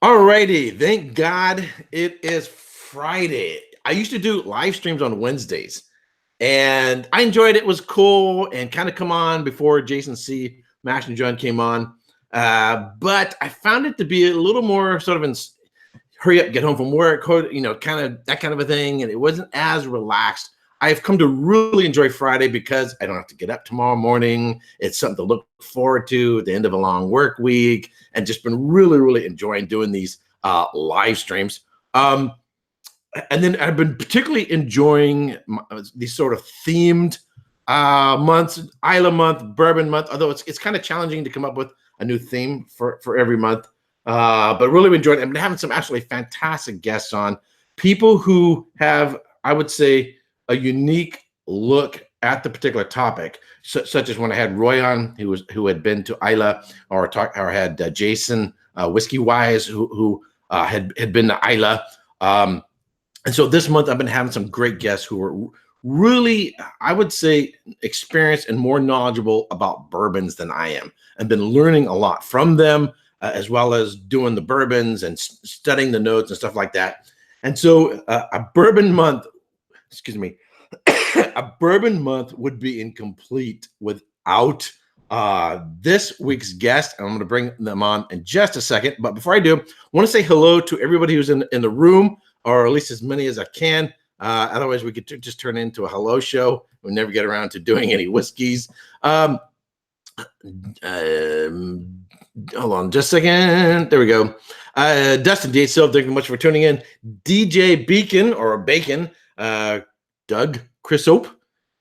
Alrighty, thank God it is Friday. I used to do live streams on Wednesdays, and I enjoyed it. It was cool and kind of come on before Jason C. Mash and John came on. But I found it to be a little more sort of in hurry up, get home from work, kind of that kind of a thing. And it wasn't as relaxed. I've come to really enjoy Friday because I don't have to get up tomorrow morning. It's something to look forward to at the end of a long work week, and just been really, really enjoying doing these live streams. And then I've been particularly enjoying these sort of themed months, Isla month, Bourbon month, although it's kind of challenging to come up with a new theme for every month. But really enjoyed it. I've been having some absolutely fantastic guests on, people who have, I would say, a unique look at the particular topic, such as when I had Roy on, who had been to Isla, or had Jason Whisky Wise, who had been to Isla. And so this month I've been having some great guests who are really, I would say, experienced and more knowledgeable about bourbons than I am, and been learning a lot from them, as well as doing the bourbons and studying the notes and stuff like that. And so a bourbon month would be incomplete without this week's guest. And I'm going to bring them on in just a second. But before I do, I want to say hello to everybody who's in the room, or at least as many as I can. Otherwise, we could just turn it into a hello show. We'll never get around to doing any whiskeys. Hold on just a second. There we go. Dustin D. Silva, thank you much for tuning in. DJ Beacon, or Bacon, Doug Chrisope,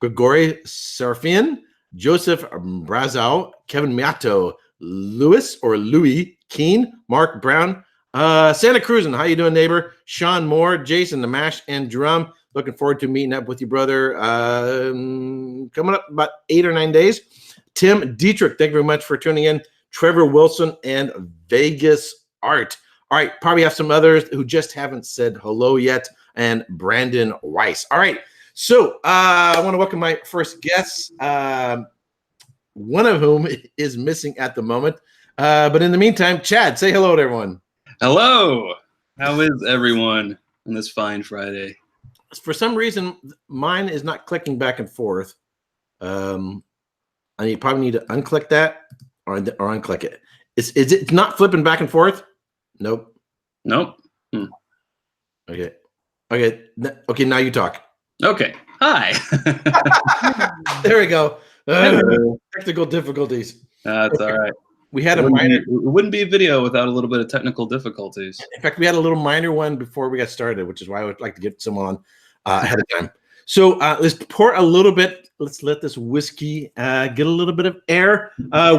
Grigori Serafian, Joseph Brazow, Kevin Miato, Louis Keen, Mark Brown, Santa Cruz, and how you doing, neighbor? Sean Moore, Jason the Mash and Drum. Looking forward to meeting up with you, brother. Coming up about 8 or 9 days. Tim Dietrich, thank you very much for tuning in. Trevor Wilson and Vegas Art. All right, probably have some others who just haven't said hello yet, and Brandon Weiss. All right, so I want to welcome my first guests, one of whom is missing at the moment. But in the meantime, Chad, say hello to everyone. Hello. How is everyone on this fine Friday? For some reason, mine is not clicking back and forth. I probably need to unclick that or unclick it. Is it not flipping back and forth? Nope. Okay. Now you talk. Okay. Hi. There we go. Technical difficulties. That's all right. We had it wouldn't be a video without a little bit of technical difficulties. In fact, we had a little minor one before we got started, which is why I would like to get someone ahead of time. So let's pour a little bit. Let's let this whiskey get a little bit of air.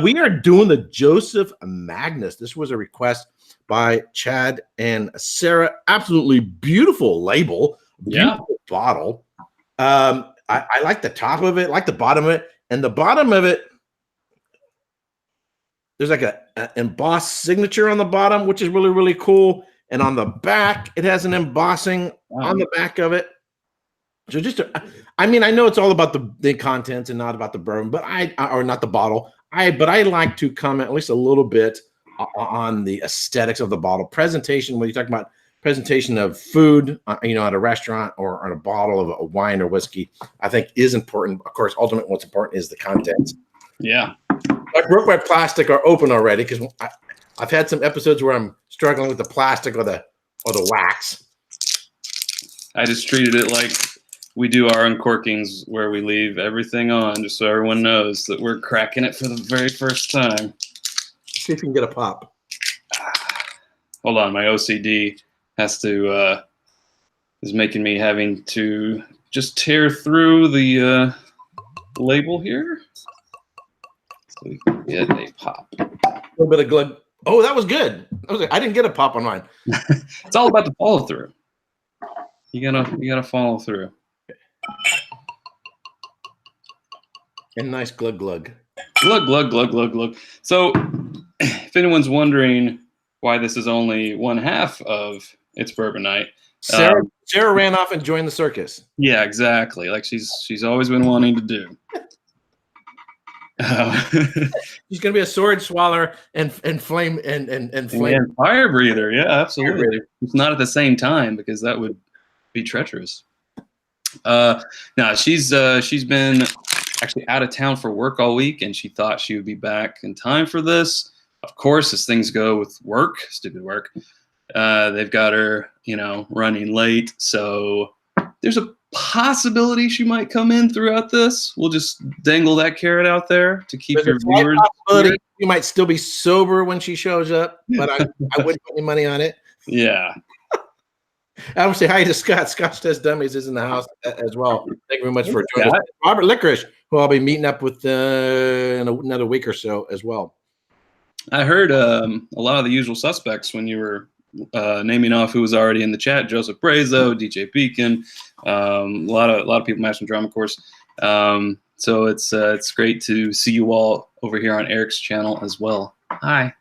We are doing the Joseph Magnus. This was a request by Chad and Sara. Absolutely beautiful label, beautiful bottle. I like the top of it, like the bottom of it, and the bottom of it, there's like an embossed signature on the bottom, which is really, really cool. And on the back, it has an embossing on the back of it. So I know it's all about the contents and not about the bourbon, but or not the bottle. But I like to comment at least a little bit on the aesthetics of the bottle. Presentation, when you talk about presentation of food, at a restaurant or on a bottle of a wine or whiskey, I think is important. Of course, ultimately, what's important is the contents. Yeah. I broke my plastic or open already because I've had some episodes where I'm struggling with the plastic or the wax. I just treated it like we do our uncorkings, where we leave everything on just so everyone knows that we're cracking it for the very first time. See if you can get a pop. Hold on, my OCD is making me having to just tear through the label here so we can get a pop. A little bit of glug. Oh, that was good. I didn't get a pop on mine. It's all about the follow through. You gotta follow through. And nice glug glug. Glug glug glug glug glug. So, if anyone's wondering why this is only one half of It's Bourbon Night, Sara ran off and joined the circus. Yeah, exactly. Like she's always been wanting to do. She's gonna be a sword swallower and flame and flame and fire breather. Yeah, absolutely. It's not at the same time because that would be treacherous. No, she's been actually out of town for work all week, and she thought she would be back in time for this. Of course, as things go with work, stupid work, they've got her, running late. So there's a possibility she might come in throughout this. We'll just dangle that carrot out there to keep your viewers. You might still be sober when she shows up, but I wouldn't put any money on it. Yeah. I want to say hi to Scott. Scotch Test Dummies is in the house as well. Thank you very much for joining us. Robert Licorice, who I'll be meeting up with in another week or so as well. I heard a lot of the usual suspects when you were naming off who was already in the chat: Joseph Brazo, DJ Beacon, a lot of people, Master Drum, of course. So it's great to see you all over here on Erik's channel as well. Hi.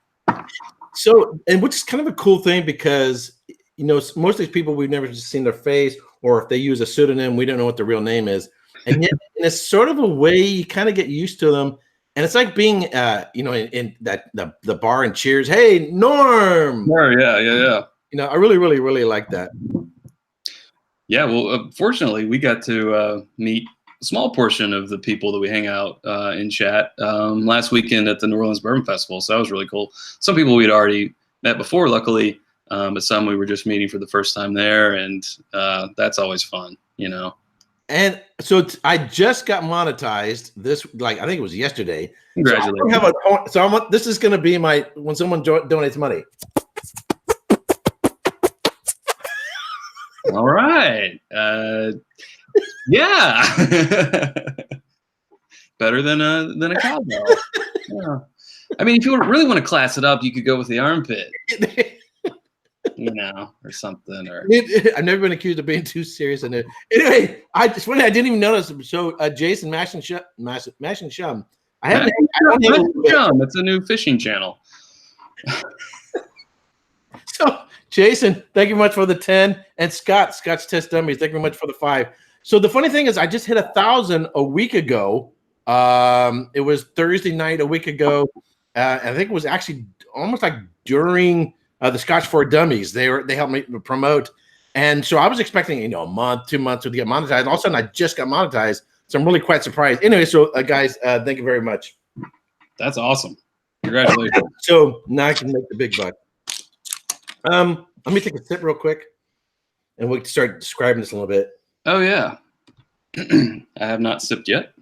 So, and which is kind of a cool thing because most of these people we've never seen their face, or if they use a pseudonym, we don't know what their real name is, and yet in a sort of a way you kind of get used to them. And it's like being, in that the bar and Cheers. Hey, Norm. Yeah. I really, really, really like that. Yeah. Well, fortunately, we got to meet a small portion of the people that we hang out in chat last weekend at the New Orleans Bourbon Festival. So that was really cool. Some people we'd already met before, luckily, but some we were just meeting for the first time there, and that's always fun, And so I just got monetized this, I think it was yesterday. Congratulations. This is going to be when someone donates money. All right. Yeah. Better than a cowbell. Yeah. I mean, if you really want to class it up, you could go with the armpit. Or something. Or I've never been accused of being too serious. Anyway, it's funny. I didn't even notice. So, Jason Mash and Shum. I haven't. It's a new fishing channel. So, Jason, thank you much for the 10, and Scotch Test Dummies, thank you very much for the 5. So the funny thing is, I just hit 1,000 a week ago. It was Thursday night a week ago. I think it was actually almost like during the Scotch for Dummies. They helped me promote, and so I was expecting a month, 2 months to get monetized. And all of a sudden, I just got monetized, so I'm really quite surprised. Anyway, so guys, thank you very much. That's awesome. Congratulations. So now I can make the big buck. Let me take a sip real quick, and we can start describing this a little bit. Oh yeah, I have not sipped yet.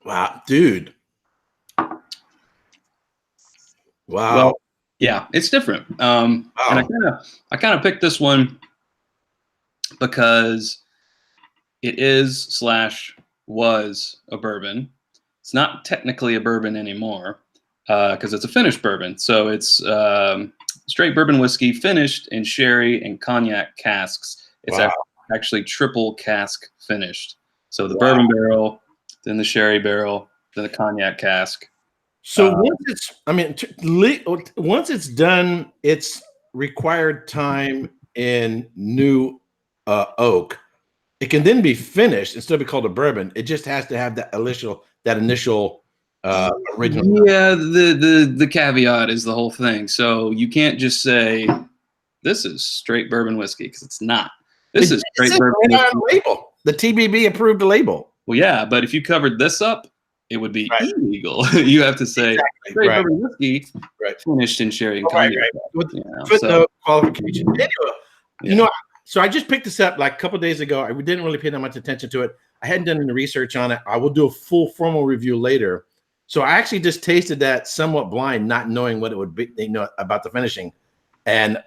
Wow, dude. Wow. Well, yeah, it's different. And I kind of picked this one because it was a bourbon. It's not technically a bourbon anymore because it's a finished bourbon. So it's straight bourbon whiskey finished in sherry and cognac casks. It's actually triple cask finished. So the bourbon barrel, then the sherry barrel, then the cognac cask. So once it's done, its required time in new oak, it can then be finished and still be called a bourbon. It just has to have that initial original. Yeah, the caveat is the whole thing. So you can't just say this is straight bourbon whiskey because it's not. This is straight bourbon whiskey. Label. The TBB approved label. Well, yeah, but if you covered this up, it would be illegal. You have to say straight bourbon whiskey finished in sherry and cognac. Footnote qualification. Anyway, so I just picked this up like a couple of days ago. I didn't really pay that much attention to it. I hadn't done any research on it. I will do a full formal review later. So I actually just tasted that somewhat blind, not knowing what it would be, about the finishing. And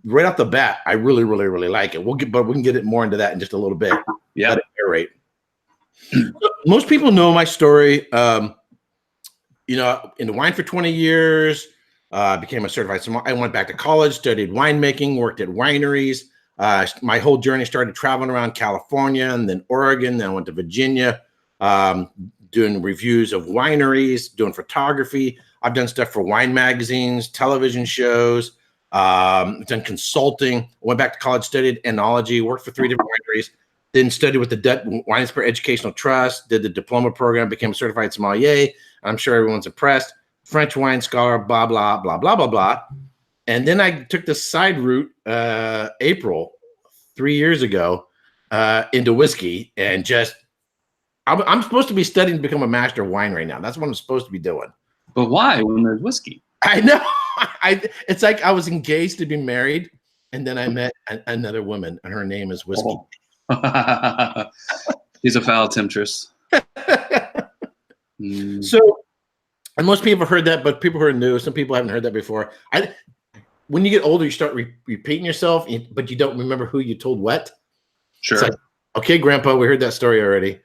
right off the bat, I really, really, really like it. But we can get it more into that in just a little bit. Yeah. Let it aerate. Most people know my story. In the wine for 20 years, became a certified. I went back to college, studied winemaking, worked at wineries. My whole journey started traveling around California and then Oregon. Then I went to Virginia, doing reviews of wineries, doing photography. I've done stuff for wine magazines, television shows, done consulting. Went back to college, studied enology, worked for 3 different wineries. then studied with the Dutch Wine Spirit Educational Trust, did the diploma program, became a certified sommelier. I'm sure everyone's impressed. French wine scholar, blah, blah, blah, blah, blah, blah. And then I took the side route, April, 3 years ago, into whiskey, and just, I'm supposed to be studying to become a master of wine right now. That's what I'm supposed to be doing. But why when there's whiskey? I know. It's like I was engaged to be married, and then I met another woman, and her name is Whiskey. Oh. She's a foul temptress. So, and most people have heard that, but people who are new, some people haven't heard that before. When you get older, you start repeating yourself, but you don't remember who you told what. Sure. Like, okay, Grandpa, we heard that story already.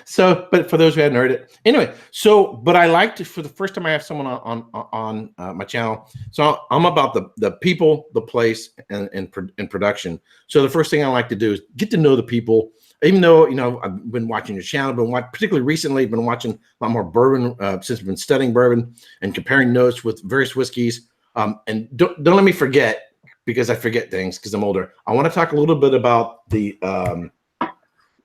So, but for those who hadn't heard it, anyway. So, but I like to, for the first time, I have someone on my channel. So I'm about the people, the place, and production. So the first thing I like to do is get to know the people. Even though I've been watching your channel, particularly recently, been watching a lot more bourbon since I've been studying bourbon and comparing notes with various whiskeys. And don't let me forget, because I forget things because I'm older. I want to talk a little bit about the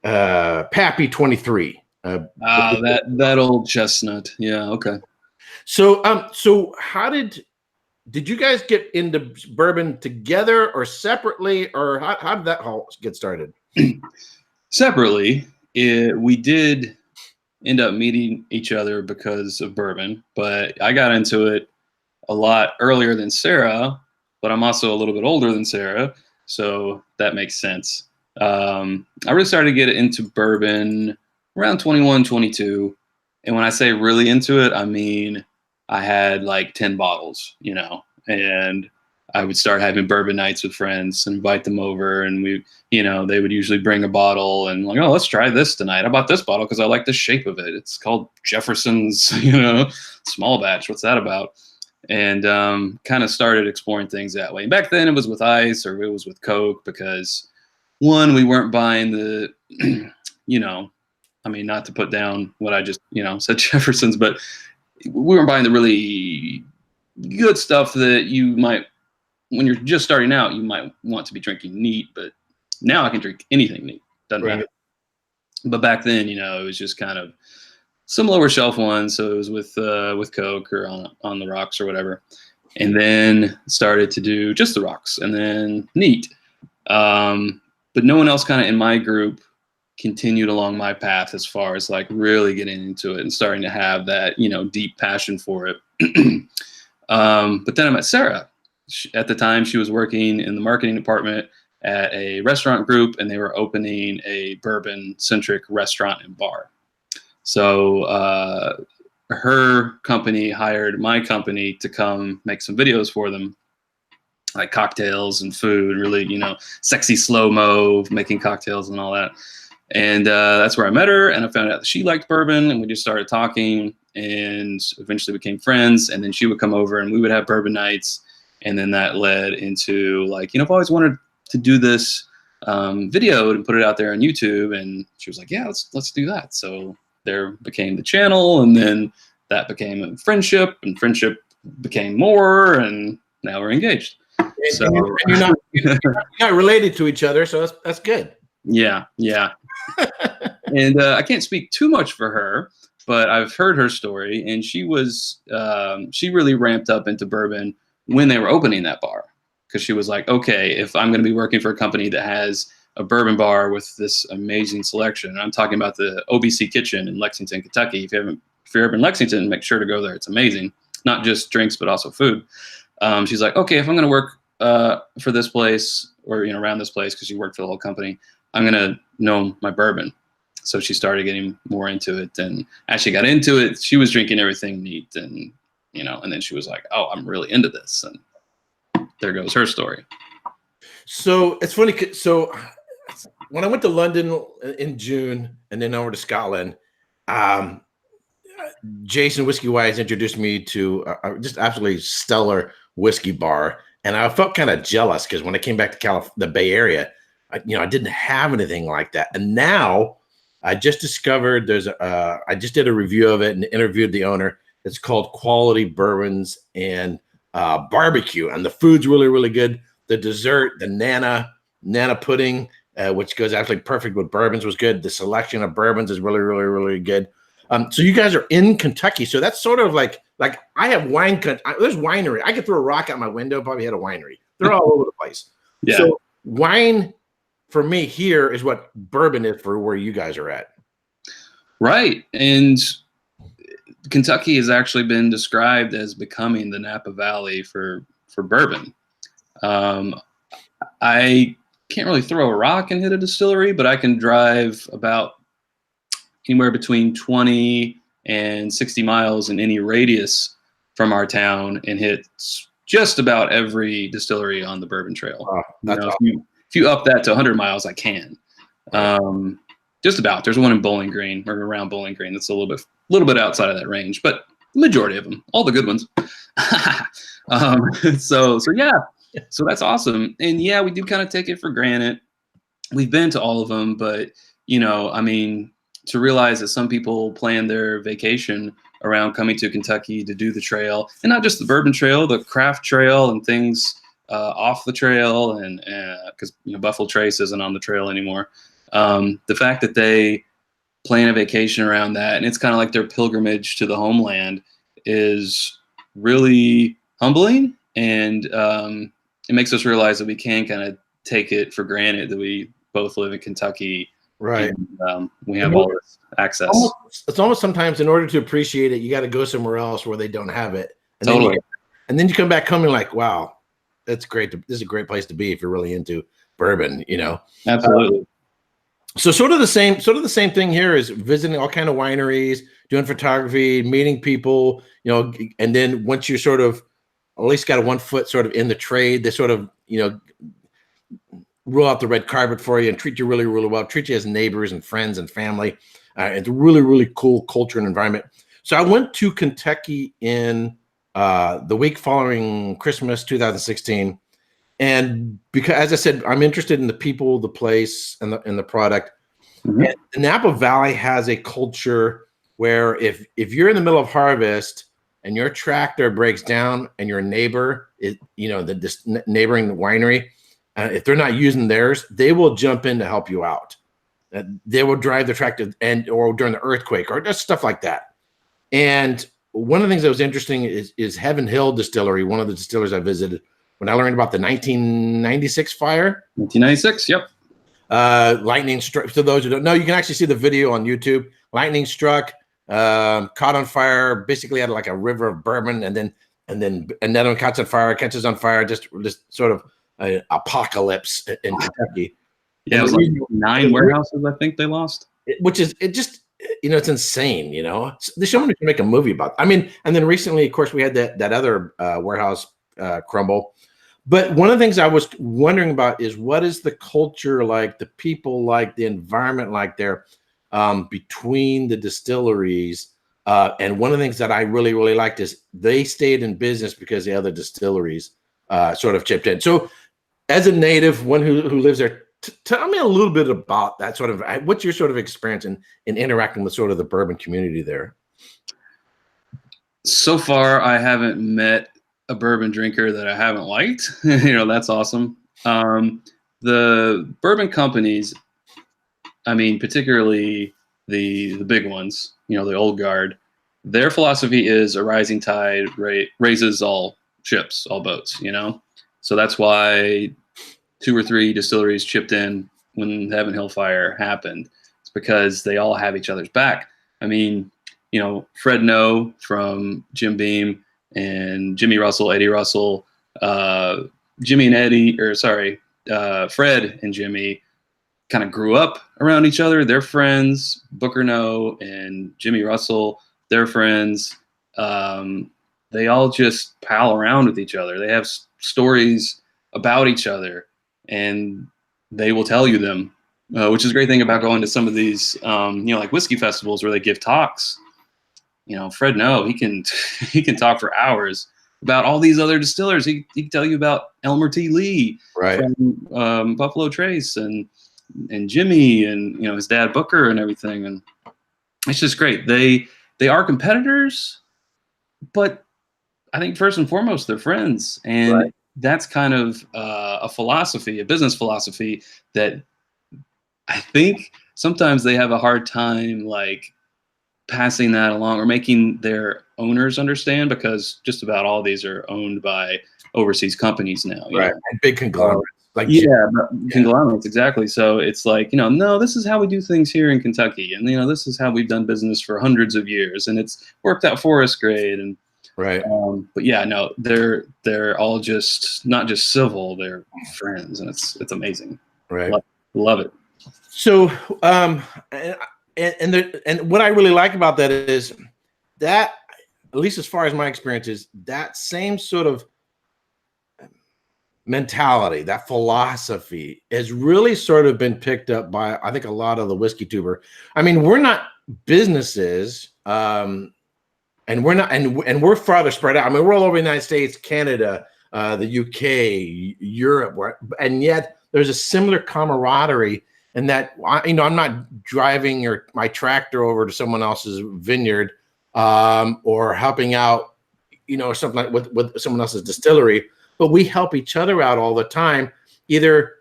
Pappy 23. That old chestnut. Yeah. Okay. So how did you guys get into bourbon together or separately, or how did that all get started? Separately. We did end up meeting each other because of bourbon, but I got into it a lot earlier than Sara, but I'm also a little bit older than Sara, so that makes sense. I really started to get into bourbon around 21, 22. And when I say really into it, I mean, I had like 10 bottles, and I would start having bourbon nights with friends and invite them over. And they would usually bring a bottle and like, oh, let's try this tonight. I bought this bottle because I like the shape of it. It's called Jefferson's, small batch. What's that about? And kind of started exploring things that way. And back then it was with ice or it was with Coke because one, we weren't buying the, not to put down what I just, said Jefferson's, but we weren't buying the really good stuff that you might, when you're just starting out, you might want to be drinking neat, but now I can drink anything neat. Doesn't matter. But back then, it was just kind of some lower shelf ones. So it was with Coke or on the rocks or whatever. And then started to do just the rocks and then neat. But no one else kind of in my group continued along my path as far as like really getting into it and starting to have that, deep passion for it. But then I met Sara. At the time, she was working in the marketing department at a restaurant group, and they were opening a bourbon-centric restaurant and bar. So her company hired my company to come make some videos for them, like cocktails and food, really, sexy slow-mo, making cocktails and all that. And that's where I met her, and I found out that she liked bourbon, and we just started talking and eventually became friends. And then she would come over and we would have bourbon nights. And then that led into like, I've always wanted to do this video and put it out there on YouTube. And she was like, yeah, let's do that. So there became the channel, and then that became a friendship, and friendship became more, and now we're engaged. So and you're not related to each other, so that's good. Yeah. And I can't speak too much for her, but I've heard her story, and she really ramped up into bourbon when they were opening that bar, because she was like, okay, if I'm going to be working for a company that has a bourbon bar with this amazing selection, and I'm talking about the OBC Kitchen in Lexington, Kentucky. If you're ever in Lexington, make sure to go there. It's amazing. Not just drinks, but also food. She's like, okay, if I'm going to work for this place or, around this place, because she worked for the whole company, I'm going to know my bourbon. So she started getting more into it. And as she got into it, she was drinking everything neat. And, and then she was like, oh, I'm really into this. And there goes her story. So it's funny. So when I went to London in June and then over to Scotland, Jason Whiskey Wise introduced me to a just absolutely stellar whiskey bar. And I felt kind of jealous because when I came back to the Bay Area, I didn't have anything like that. And now I just discovered I just did a review of it and interviewed the owner. It's called Quality Bourbons and Barbecue. And the food's really, really good. The dessert, the Nana, Nana pudding, which goes actually perfect with bourbons, was good. The selection of bourbons is really, really, really good. So you guys are in Kentucky, so that's sort of like I have wine. There's winery. I could throw a rock out my window, probably hit a winery. They're all over the place. Yeah. So wine for me here is what bourbon is for where you guys are at. Right. And Kentucky has actually been described as becoming the Napa Valley for bourbon. I can't really throw a rock and hit a distillery, but I can drive about anywhere between 20 and 60 miles in any radius from our town and hit just about every distillery on the Bourbon Trail. Awesome. If you up that to 100 miles, I can. Just about. There's one in Bowling Green, or around Bowling Green, that's a little bit outside of that range, but the majority of them, all the good ones. So that's awesome. And yeah, we do kind of take it for granted. We've been to all of them, but to realize that some people plan their vacation around coming to Kentucky to do the trail, and not just the Bourbon Trail, the craft trail and things off the trail, and because Buffalo Trace isn't on the trail anymore. The fact that they plan a vacation around that, and it's kind of like their pilgrimage to the homeland, is really humbling, and it makes us realize that we can kind of take it for granted that we both live in Kentucky. Right. And, we have all this access. It's almost sometimes, in order to appreciate it, you got to go somewhere else where they don't have it. And totally. Then you come back home and like, wow, that's great. This is a great place to be if you're really into bourbon, Absolutely. So sort of the same thing here is visiting all kind of wineries, doing photography, meeting people, and then once you sort of at least got one foot sort of in the trade, they sort of, roll out the red carpet for you and treat you really, really well, treat you as neighbors and friends and family. It's a really, really cool culture and environment. So I went to Kentucky in the week following Christmas 2016. And because, as I said, I'm interested in the people, the place, and the product. Mm-hmm. And the Napa Valley has a culture where if you're in the middle of harvest and your tractor breaks down and your neighbor is, this neighboring winery, if they're not using theirs, they will jump in to help you out. They will drive the tractor or during the earthquake or just stuff like that. And one of the things that was interesting is Heaven Hill Distillery, one of the distillers I visited, when I learned about the 1996 fire. 1996, yep. Lightning struck. For those who don't know, you can actually see the video on YouTube. Lightning struck, caught on fire, basically had like a river of bourbon, and then another one catches on fire, just sort of an apocalypse in Kentucky. Yeah, it was like 9 warehouses, I think they lost. It's insane, There's someone who can make a movie about it. And then recently, of course, we had that other warehouse crumble. But one of the things I was wondering about is, what is the culture like, the people like, the environment like there between the distilleries? And one of the things that I really, really liked is they stayed in business because the other distilleries sort of chipped in. So as a native, one who lives there, tell me a little bit about that sort of, what's your sort of experience in interacting with sort of the bourbon community there? So far, I haven't met a bourbon drinker that I haven't liked. That's awesome. The bourbon companies, particularly the big ones, the old guard, their philosophy is a rising tide raises all ships, all boats, So that's why 2 or 3 distilleries chipped in when the Heaven Hill fire happened. It's because they all have each other's back. Fred No from Jim Beam and Jimmy Russell, Eddie Russell, Fred and Jimmy kind of grew up around each other. They're friends. Booker No and Jimmy Russell, they're friends. They all just pal around with each other. They have stories about each other, and they will tell you them, which is a great thing about going to some of these, like whiskey festivals where they give talks. Fred No, he can talk for hours about all these other distillers. He can tell you about Elmer T. Lee, right, from Buffalo Trace, and Jimmy, and his dad Booker and everything. And it's just great. They are competitors, but I think first and foremost they're friends. And right. that's kind of a philosophy, a business philosophy that I think sometimes they have a hard time like passing that along or making their owners understand, because just about all these are owned by overseas companies now. Right. And big conglomerates. Conglomerates, exactly. So it's like, no, this is how we do things here in Kentucky. And, this is how we've done business for hundreds of years. And it's worked out for us great. And right. But yeah, no, they're all just not just civil, they're friends. And it's amazing. Right. Love it. So, and what I really like about that is that, at least as far as my experience is, that same sort of mentality, that philosophy has really sort of been picked up by, I think, a lot of the whiskey tuber. I mean, we're not businesses, and we're not, and we're farther spread out. I mean, we're all over the United States, Canada, the UK, Europe, and yet there's a similar camaraderie. And that, I'm not driving my tractor over to someone else's vineyard, or helping out, something like with someone else's distillery, but we help each other out all the time. Either,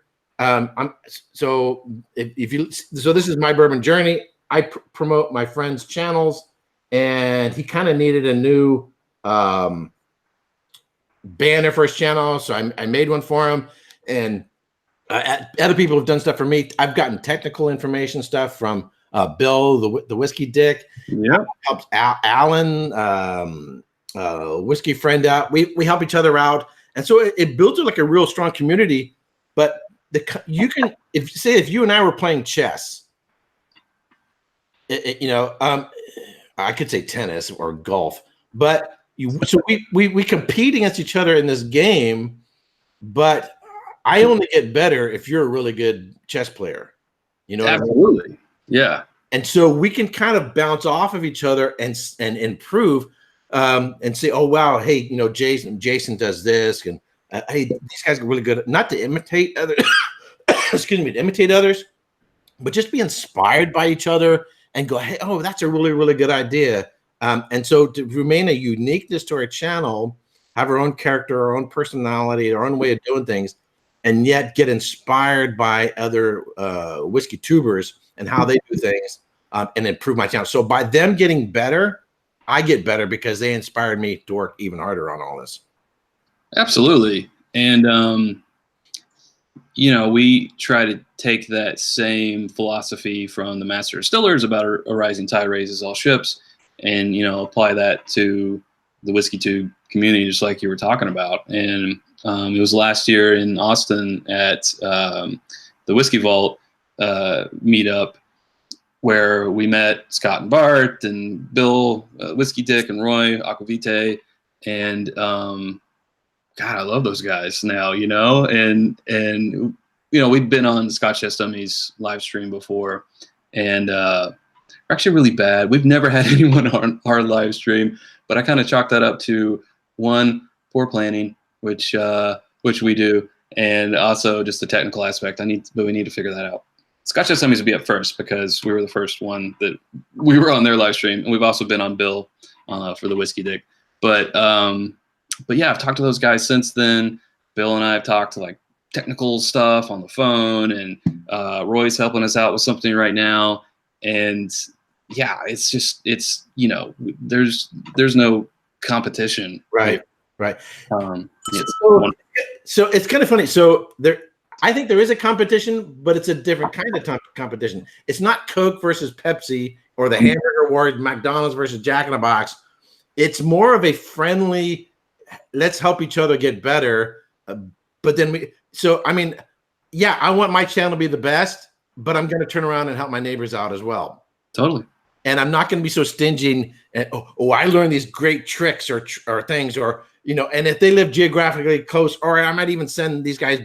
so this is My Bourbon Journey. I promote my friend's channels, and he kind of needed a new banner for his channel, so I made one for him, and other people have done stuff for me. I've gotten technical information stuff from Bill, the whiskey dick. Yeah, helps Alan, whiskey friend out. We help each other out, and so it builds like a real strong community. But if you and I were playing chess, I could say tennis or golf, but we compete against each other in this game, but I only get better if you're a really good chess player. Absolutely. I mean? Yeah. And so we can kind of bounce off of each other and improve, and say, oh, wow, hey, Jason does this. And hey, these guys are really good. Not to imitate others, excuse me, to imitate others, but just be inspired by each other and go, hey, oh, that's a really, really good idea. And so to remain a uniqueness to our channel, have our own character, our own personality, our own way of doing things, and yet get inspired by other whiskey tubers and how they do things, and improve my channel. So by them getting better, I get better because they inspired me to work even harder on all this. Absolutely. And, we try to take that same philosophy from the master distillers about a rising tide raises all ships, and, apply that to the whiskey tube community, just like you were talking about. And it was last year in Austin at the Whiskey Vault meetup where we met Scott and Bart and Bill, Whiskey Dick, and Roy Aquavite, and God, I love those guys now, and we'd been on Scotch Chest Dummies live stream before, and we're actually really bad. We've never had anyone on our live stream, but I kind of chalk that up to one, poor planning, which we do, and also just the technical aspect. But we need to figure that out. Scotch Chest Dummies would be up first because we were the first one that we were on their live stream, and we've also been on Bill for the Whiskey Dick. But yeah, I've talked to those guys since then. Bill and I have talked to like technical stuff on the phone, and Roy's helping us out with something right now. And yeah, there's no competition. Right. So it's kind of funny. So I think there is a competition, but it's a different kind of competition. It's not Coke versus Pepsi or the hamburger war, McDonald's versus Jack in the Box. It's more of a friendly, let's help each other get better. But then I want my channel to be the best, but I'm going to turn around and help my neighbors out as well. Totally. And I'm not going to be so stingy. And I learned these great tricks or things, or and if they live geographically close, or I might even send these guys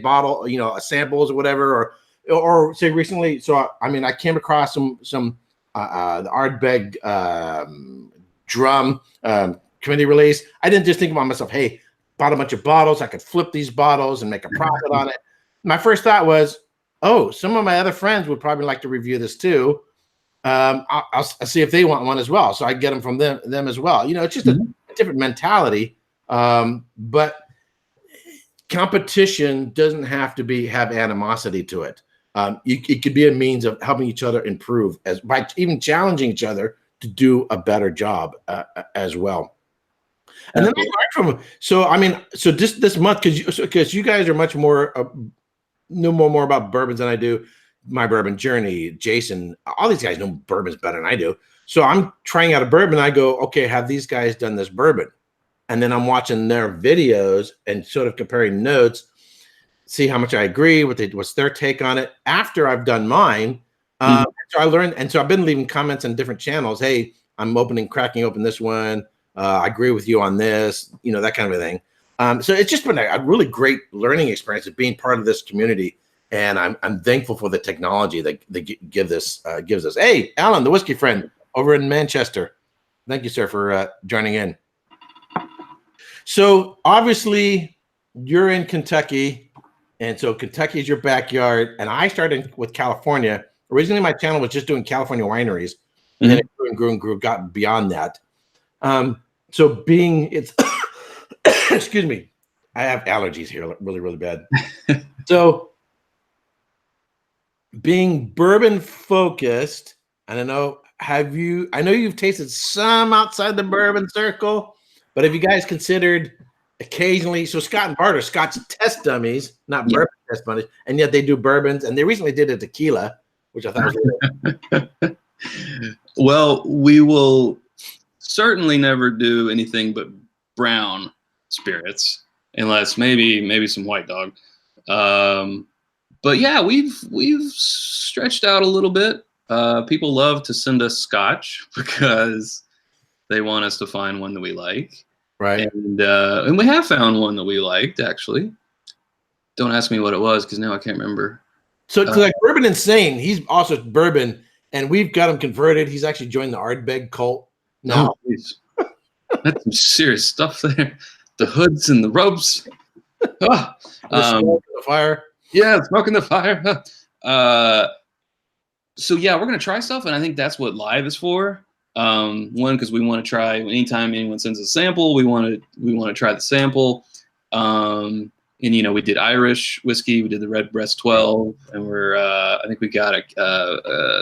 samples or whatever, or say recently. So I came across some the Ardbeg drum community release. I didn't just think about myself, hey, bought a bunch of bottles, I could flip these bottles and make a profit on it. My first thought was, some of my other friends would probably like to review this too. I'll see if they want one as well, so I get them from them as well. It's just a different mentality. But competition doesn't have to have animosity to it. It could be a means of helping each other improve by even challenging each other to do a better job as well. And then I learned from, so this month, because you guys are much more, know more about bourbons than I do. My bourbon journey, Jason, all these guys know bourbons better than I do. So I'm trying out a bourbon. I go, okay, have these guys done this bourbon? And then I'm watching their videos and sort of comparing notes, see how much I agree, what's their take on it after I've done mine. So I learned, and so I've been leaving comments on different channels. Hey, I'm cracking open this one. I agree with you on this, that kind of a thing. So it's just been a really great learning experience of being part of this community. And I'm thankful for the technology that gives us. Hey, Alan, the whiskey friend over in Manchester. Thank you, sir, for joining in. So obviously you're in Kentucky, and so Kentucky is your backyard. And I started with California. Originally, my channel was just doing California wineries, and then it grew and grew, got beyond that. So excuse me, I have allergies here, really, really bad. So being bourbon focused, and I know you've tasted some outside the bourbon circle, but have you guys considered occasionally, so Scott and Bart are Scott's test dummies, not bourbon test dummies, and yet they do bourbons, and they recently did a tequila, which I thought was really Well, we will certainly never do anything but brown spirits, unless maybe some White Dog. But yeah, we've stretched out a little bit. People love to send us Scotch because they want us to find one that we like. Right. And we have found one that we liked, actually. Don't ask me what it was, because now I can't remember. So like Bourbon Insane, he's also bourbon, and we've got him converted. He's actually joined the Ardbeg cult now. Oh, that's some serious stuff there. The hoods and the ropes. The smoke and the fire. Yeah, smoking the fire. So yeah, we're gonna try stuff, and I think that's what live is for. One, because we want to try. Anytime anyone sends a sample, we want to try the sample. And we did Irish whiskey, we did the Redbreast 12, and I think we got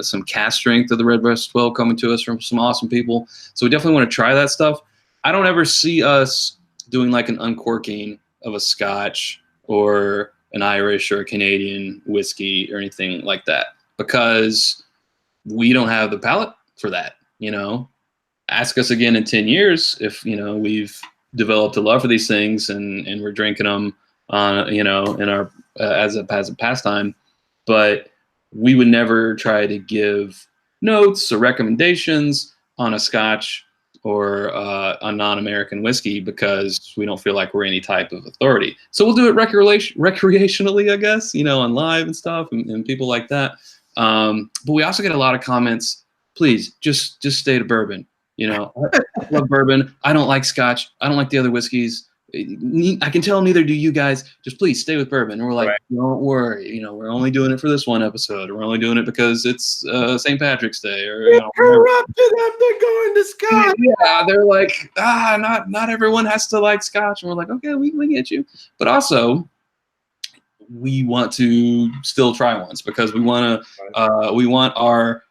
some cast strength of the Redbreast 12 coming to us from some awesome people. So we definitely want to try that stuff. I don't ever see us doing like an uncorking of a Scotch or an Irish or a Canadian whiskey or anything like that, because we don't have the palate for that. Ask us again in 10 years if we've developed a love for these things and we're drinking them on in our as a pastime. But we would never try to give notes or recommendations on a Scotch or a non-American whiskey, because we don't feel like we're any type of authority. So we'll do it recreationally, I guess, on live and stuff, and people like that. But we also get a lot of comments. Please just stay to bourbon. I love bourbon. I don't like Scotch. I don't like the other whiskeys. I can tell neither do you guys. Just please stay with bourbon. And we're like, right. Don't worry. We're only doing it for this one episode. Or we're only doing it because it's St. Patrick's Day. Or corrupted them. They're going to Scotch. Yeah, they're like, not everyone has to like Scotch. And we're like, okay, we get you. But also, we want to still try ones, because we want our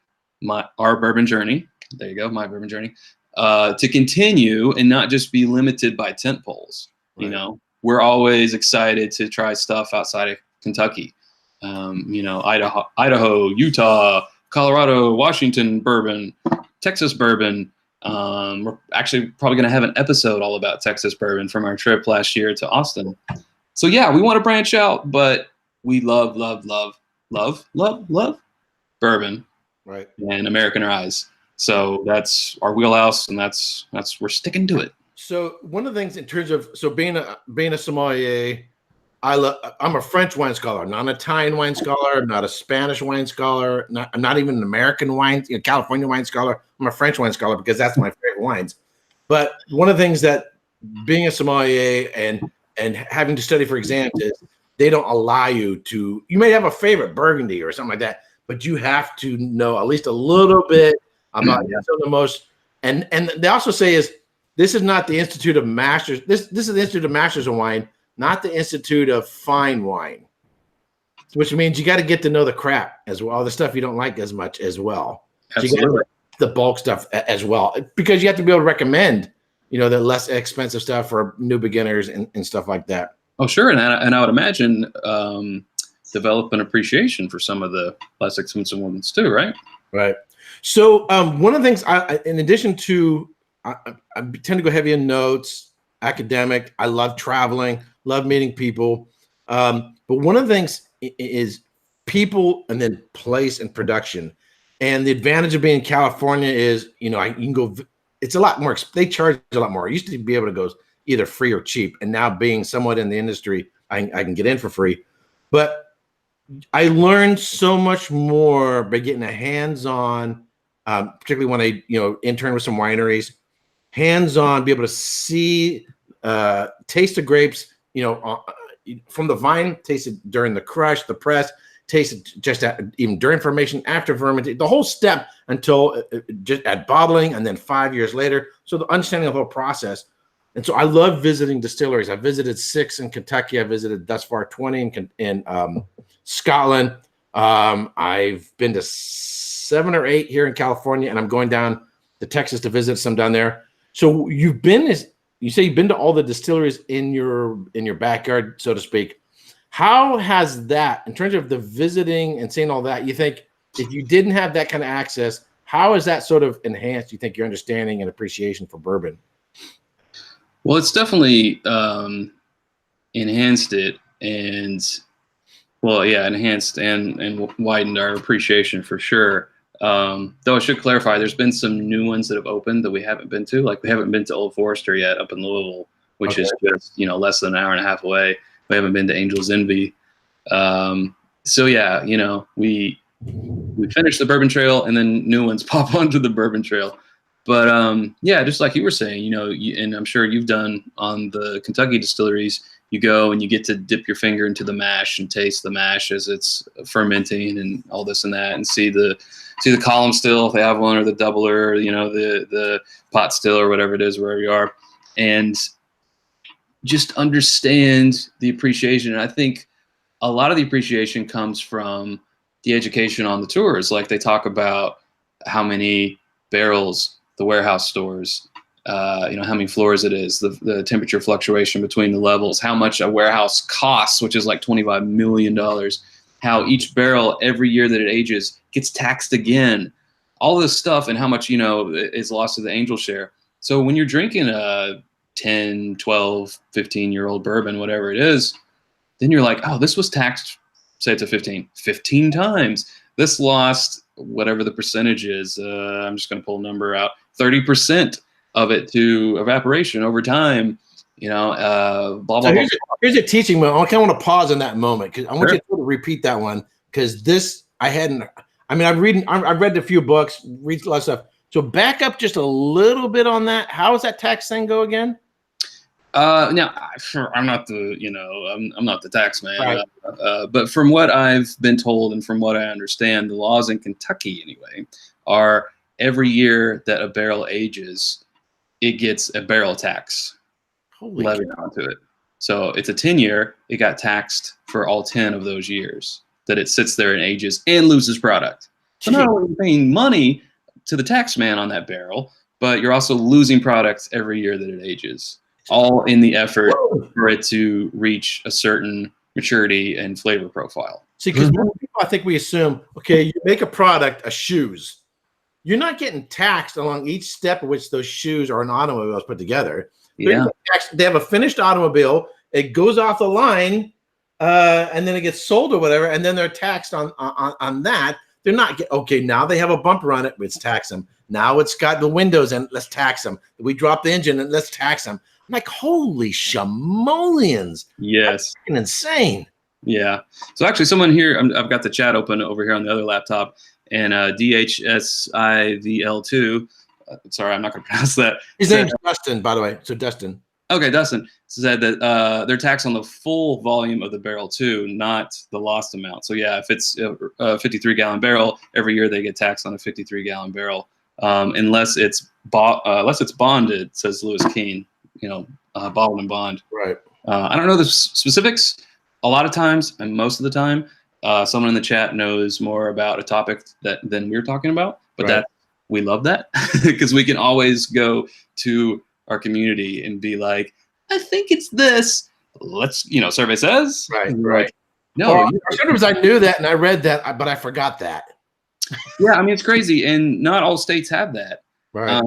bourbon journey. There you go, my bourbon journey. To continue and not just be limited by tent poles. Right. We're always excited to try stuff outside of Kentucky. Idaho, Utah, Colorado, Washington bourbon, Texas bourbon. We're actually probably going to have an episode all about Texas bourbon from our trip last year to Austin. So yeah, we want to branch out, but we love bourbon, right? And American Rye. So that's our wheelhouse, and that's we're sticking to it. So one of the things in terms of being a sommelier, I'm a French wine scholar, not an Italian wine scholar, not a Spanish wine scholar, I'm not even an American wine, California wine scholar. I'm a French wine scholar because that's my favorite wines. But one of the things that being a sommelier and having to study for exams is they don't allow you to. You may have a favorite Burgundy or something like that, but you have to know at least a little bit about the most. And they also say this is not the Institute of Masters. This is the Institute of Masters of Wine, not the Institute of Fine Wine, which means you got to get to know the crap as well, the stuff you don't like as much as well. Absolutely. So you got the bulk stuff as well, because you have to be able to recommend, the less expensive stuff for new beginners and stuff like that. Oh, sure. And I would imagine develop an appreciation for some of the less expensive ones too, right? Right. So one of the things in addition to, I tend to go heavy in notes, academic. I love traveling, love meeting people. But one of the things is people and then place and production. And the advantage of being in California is, you can go, it's a lot more, they charge a lot more. I used to be able to go either free or cheap. And now being somewhat in the industry, I can get in for free. But I learned so much more by getting a hands-on, particularly when I, intern with some wineries, hands-on, be able to see, taste the grapes, from the vine, taste it during the crush, the press, taste it just even during fermentation, after fermentation, the whole step until just at bottling, and then 5 years later. So the understanding of the whole process. And so I love visiting distilleries. I visited 6 in Kentucky. I visited thus far 20 in Scotland. I've been to 7 or 8 here in California, and I'm going down to Texas to visit some down there. So you say you've been to all the distilleries in your backyard, so to speak. How has that, in terms of the visiting and seeing all that, you think if you didn't have that kind of access, how has that sort of enhanced, you think, your understanding and appreciation for bourbon? Well, it's definitely enhanced it, and enhanced and widened our appreciation for sure. Though I should clarify, there's been some new ones that have opened that we haven't been to. Like we haven't been to Old Forester yet up in Louisville, which is just less than an hour and a half away. We haven't been to Angel's Envy. So yeah, we finished the Bourbon Trail, and then new ones pop onto the Bourbon Trail. But just like you were saying, and I'm sure you've done on the Kentucky distilleries, you go and you get to dip your finger into the mash and taste the mash as it's fermenting and all this and that, and see the column still if they have one, or the doubler, the pot still, or whatever it is, wherever you are, and just understand the appreciation. And I think a lot of the appreciation comes from the education on the tours. Like they talk about how many barrels the warehouse stores, how many floors it is, the temperature fluctuation between the levels, how much a warehouse costs, which is like $25 million, how each barrel every year that it ages gets taxed again, all this stuff, and how much, is lost to the angel share. So when you're drinking a 10, 12, 15-year-old bourbon, whatever it is, then you're like, oh, this was taxed, say it's a 15 times. This lost whatever the percentage is. I'm just going to pull a number out, 30% of it to evaporation over time, blah, blah, so blah. Here's a teaching moment. I kind of want to pause in that moment, because I want you to repeat that one, because this, I've read a few books, read a lot of stuff. So back up just a little bit on that. How does that tax thing go again? Now, I'm not the, I'm not the tax man, right. But from what I've been told and from what I understand, the laws in Kentucky anyway are every year that a barrel ages, it gets a barrel tax levied onto it. So it's a 10-year, it got taxed for all 10 of those years that it sits there and ages and loses product. So not only are you paying money to the tax man on that barrel, but you're also losing products every year that it ages, all in the effort for it to reach a certain maturity and flavor profile. See, because most people, I think we assume, okay, you make a product, a shoes. You're not getting taxed along each step of which those shoes or an automobile is put together. Yeah. They have a finished automobile. It goes off the line, and then it gets sold or whatever, and then they're taxed on that. They're not okay. Now they have a bumper on it. Let's tax them. Now it's got the windows in. Let's tax them. We drop the engine and let's tax them. I'm like, holy shamolians! Yes, that's insane. Yeah. So actually, someone here, I've got the chat open over here on the other laptop, and DHSIVL2. Sorry, I'm not going to pronounce that. His name's Dustin, by the way. So Dustin. Okay, Dustin said that they're taxed on the full volume of the barrel too, not the lost amount. So yeah, if it's a 53-gallon barrel, every year they get taxed on a 53-gallon barrel, unless it's bonded, says Lewis Keene. Bottled and bond. Right. I don't know the specifics. A lot of times, and most of the time, someone in the chat knows more about a topic than we're talking about. But we love that because we can always go to our community and be like, I think it's this. Let's, survey says. Right. Like, no. Well, sometimes I knew that and I read that, but I forgot that. Yeah, I mean, it's crazy. And not all states have that. Right.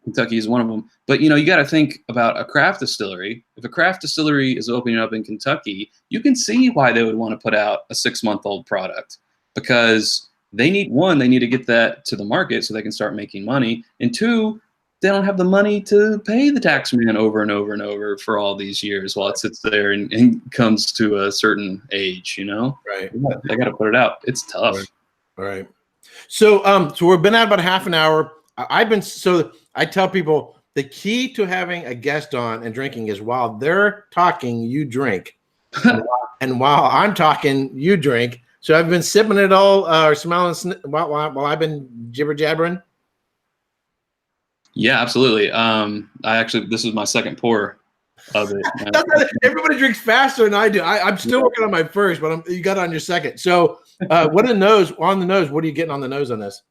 Kentucky is one of them. But, you got to think about a craft distillery. If a craft distillery is opening up in Kentucky, you can see why they would want to put out a 6-month-old product, because they need to get that to the market so they can start making money. And 2, they don't have the money to pay the tax man over and over and over for all these years while it sits there and comes to a certain age, Right. They got to put it out. It's tough. Right. So we've been at about half an hour. I tell people the key to having a guest on and drinking is while they're talking, you drink. and while I'm talking, you drink. So I've been sipping it all or smelling while I've been jibber jabbering. Yeah, absolutely. This is my second pour of it. Everybody drinks faster than I do. I'm still working on my first, but you got it on your second. So on the nose, what are you getting on the nose on this?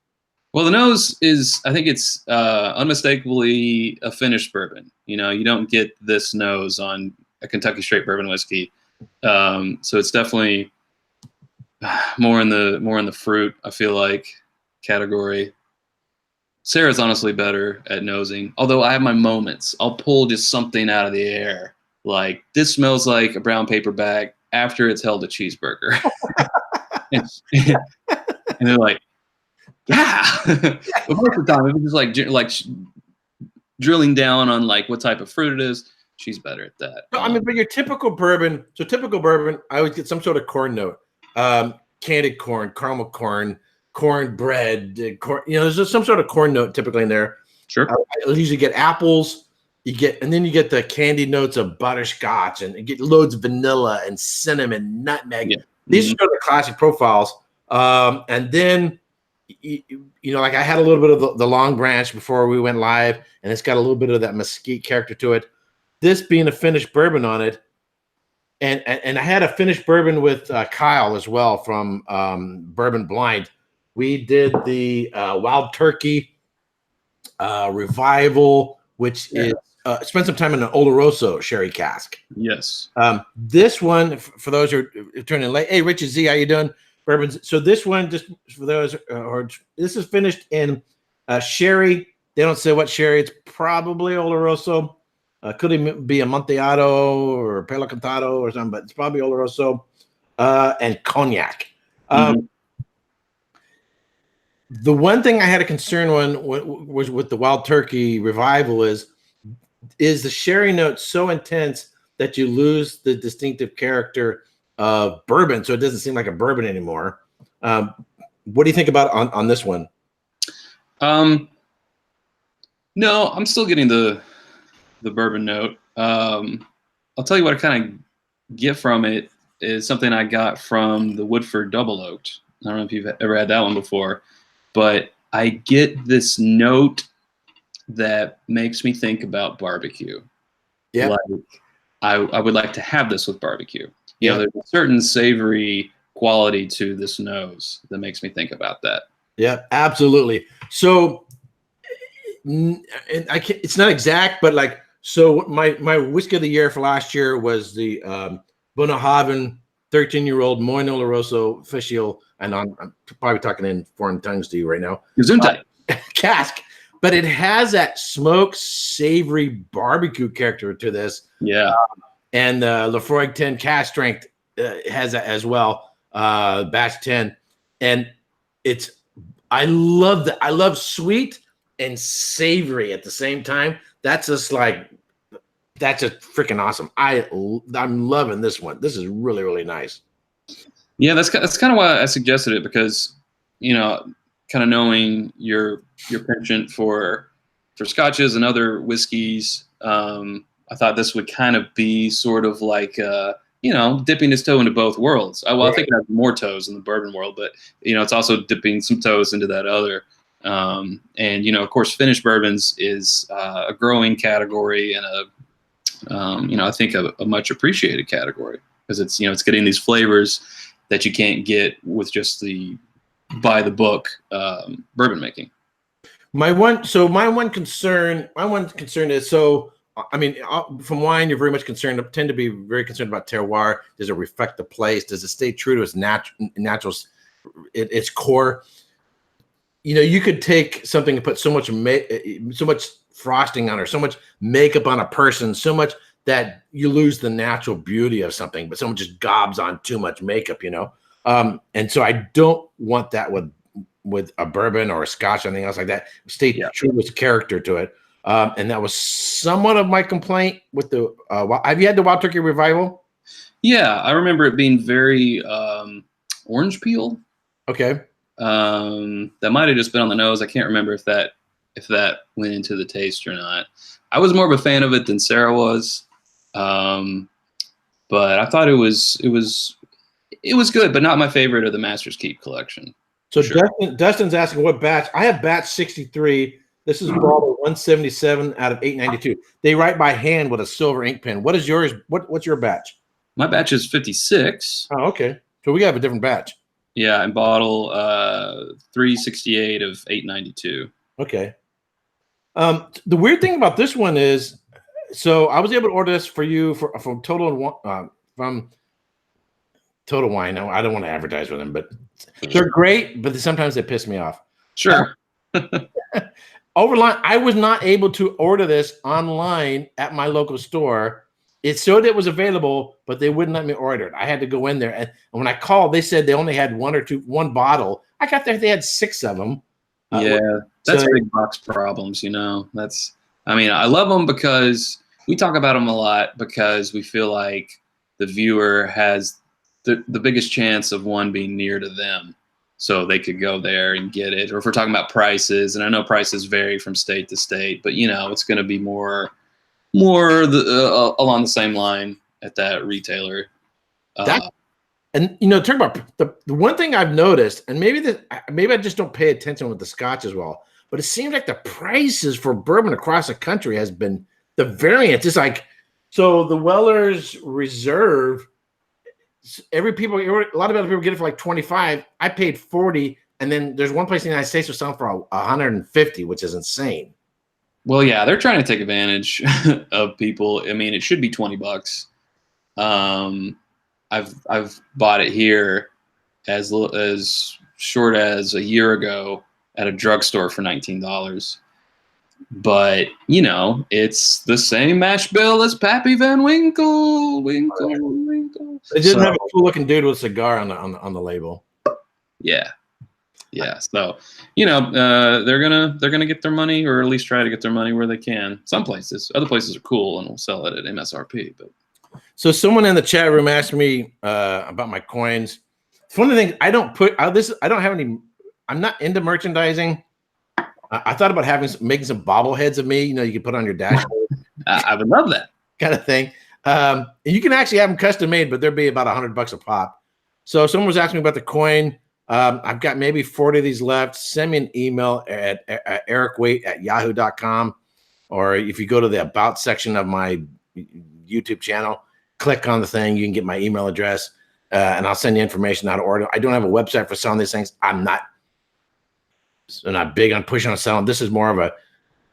Well, the nose is, I think it's unmistakably a finished bourbon. You don't get this nose on a Kentucky straight bourbon whiskey. So it's definitely more in the fruit, I feel like, category. Sarah's honestly better at nosing, although I have my moments. I'll pull just something out of the air. Like, this smells like a brown paper bag after it's held a cheeseburger. and they're like, yeah. But most of the time, if it's just like drilling down on like what type of fruit it is, she's better at that. But your typical bourbon, I always get some sort of corn note. Candied corn, caramel corn, cornbread, corn, there's just some sort of corn note typically in there. Sure. I usually get apples, and then you get the candied notes of butterscotch, and you get loads of vanilla and cinnamon, nutmeg. Yeah. These are the classic profiles. And then, like I had a little bit of the Long Branch before we went live, and it's got a little bit of that mesquite character to it. This being a finished bourbon on it. And I had a finished bourbon with Kyle as well from Bourbon Blind. We did the Wild Turkey Revival, which is spent some time in an Oloroso sherry cask. Yes. This one, for those who are turning late, hey, Richard Z, how you doing? Bourbons. So this one, just for those, this is finished in sherry. They don't say what sherry. It's probably Oloroso. Could it be Amontillado or Palo Cantado or something, but it's probably Oloroso and cognac. The one thing I had a concern was with the Wild Turkey Revival is the sherry note so intense that you lose the distinctive character of bourbon, so it doesn't seem like a bourbon anymore. What do you think about on this one? No, I'm still getting the bourbon note. I'll tell you what I kind of get from it is something I got from the Woodford Double Oaked. I don't know if you've ever had that one before, but I get this note that makes me think about barbecue. Yeah. Like I would like to have this with barbecue. There's a certain savory quality to this nose that makes me think about that. Yeah, absolutely. So, and it's not exact, but like, so my whiskey of the year for last year was the Bunnahabhain 13-year-old Moine Oloroso official, and I'm probably talking in foreign tongues to you right now. Cask, but it has that smoke, savory barbecue character to this. Yeah, and Lafroig 10 cask strength has that as well, batch 10, and I love that. I love sweet and savory at the same time. That's just freaking awesome. I'm loving this one. This is really, really nice. Yeah, that's kind of why I suggested it, because kind of knowing your penchant for scotches and other whiskeys, I thought this would kind of be sort of like dipping his toe into both worlds. I think it has more toes in the bourbon world, but it's also dipping some toes into that other. And of course, finished bourbons is a growing category and I think a much appreciated category because it's it's getting these flavors that you can't get with just the by the book bourbon making. My one concern is, I mean, from wine, you're very much concerned, tend to be very concerned about terroir. Does it reflect the place? Does it stay true to its natural, its core? You could take something and put so much frosting on, or so much makeup on a person, so much that you lose the natural beauty of something, but someone just gobs on too much makeup, and so I don't want that with a bourbon or a scotch or anything else like that. Stay true to its character to it. And that was somewhat of my complaint with the have you had the Wild Turkey Revival? Yeah, I remember it being very orange peel. Okay. That might have just been on the nose. I can't remember if that went into the taste or not. I was more of a fan of it than Sara was. But I thought it was good, but not my favorite of the Master's Keep collection. So sure. Dustin's asking what batch. I have batch 63. This is bottle 177 out of 892. They write by hand with a silver ink pen. What is yours? What's your batch? My batch is 56. Oh, okay. So we have a different batch. Yeah, and bottle 368 of 892. Okay. The weird thing about this one is, so I was able to order this for you from Total Wine. I don't want to advertise with them, but they're great, but sometimes they piss me off. Sure. Overline, I was not able to order this online at my local store. It showed it was available, but they wouldn't let me order it. I had to go in there, and when I called, they said they only had one bottle. I got there, they had 6 of them. Yeah, that's big box problems, I love them because we talk about them a lot because we feel like the viewer has the biggest chance of one being near to them, so they could go there and get it. Or if we're talking about prices, and I know prices vary from state to state, but it's going to be more along the same line at that retailer. And talk about the one thing I've noticed, and maybe I just don't pay attention with the Scotch as well, but it seems like the prices for bourbon across the country has been the variance. It's like, so the Weller's Reserve, a lot of other people get it for like 25. I paid 40, and then there's one place in the United States that's selling for 150, which is insane. Well, yeah, they're trying to take advantage of people. I mean, it should be $20. I've bought it here as short as a year ago at a drugstore for $19. But it's the same mash bill as Pappy Van Winkle. Winkle. It didn't have a cool looking dude with a cigar on the label. Yeah. So they're gonna get their money, or at least try to get their money where they can. Some places, other places are cool and will sell it at MSRP. But so someone in the chat room asked me about my coins. It's one of the things I don't have any. I'm not into merchandising. I thought about making some bobbleheads of me. You can put on your dashboard. I would love that kind of thing. And you can actually have them custom made, but they'll be about $100 a pop. So someone was asking me about the coin. I've got maybe 40 of these left. Send me an email at erikwait@yahoo.com, or if you go to the about section of my YouTube channel, click on the thing, you can get my email address, and I'll send you information how to order. I don't have a website for selling these things. I'm not big on pushing on selling. This is more of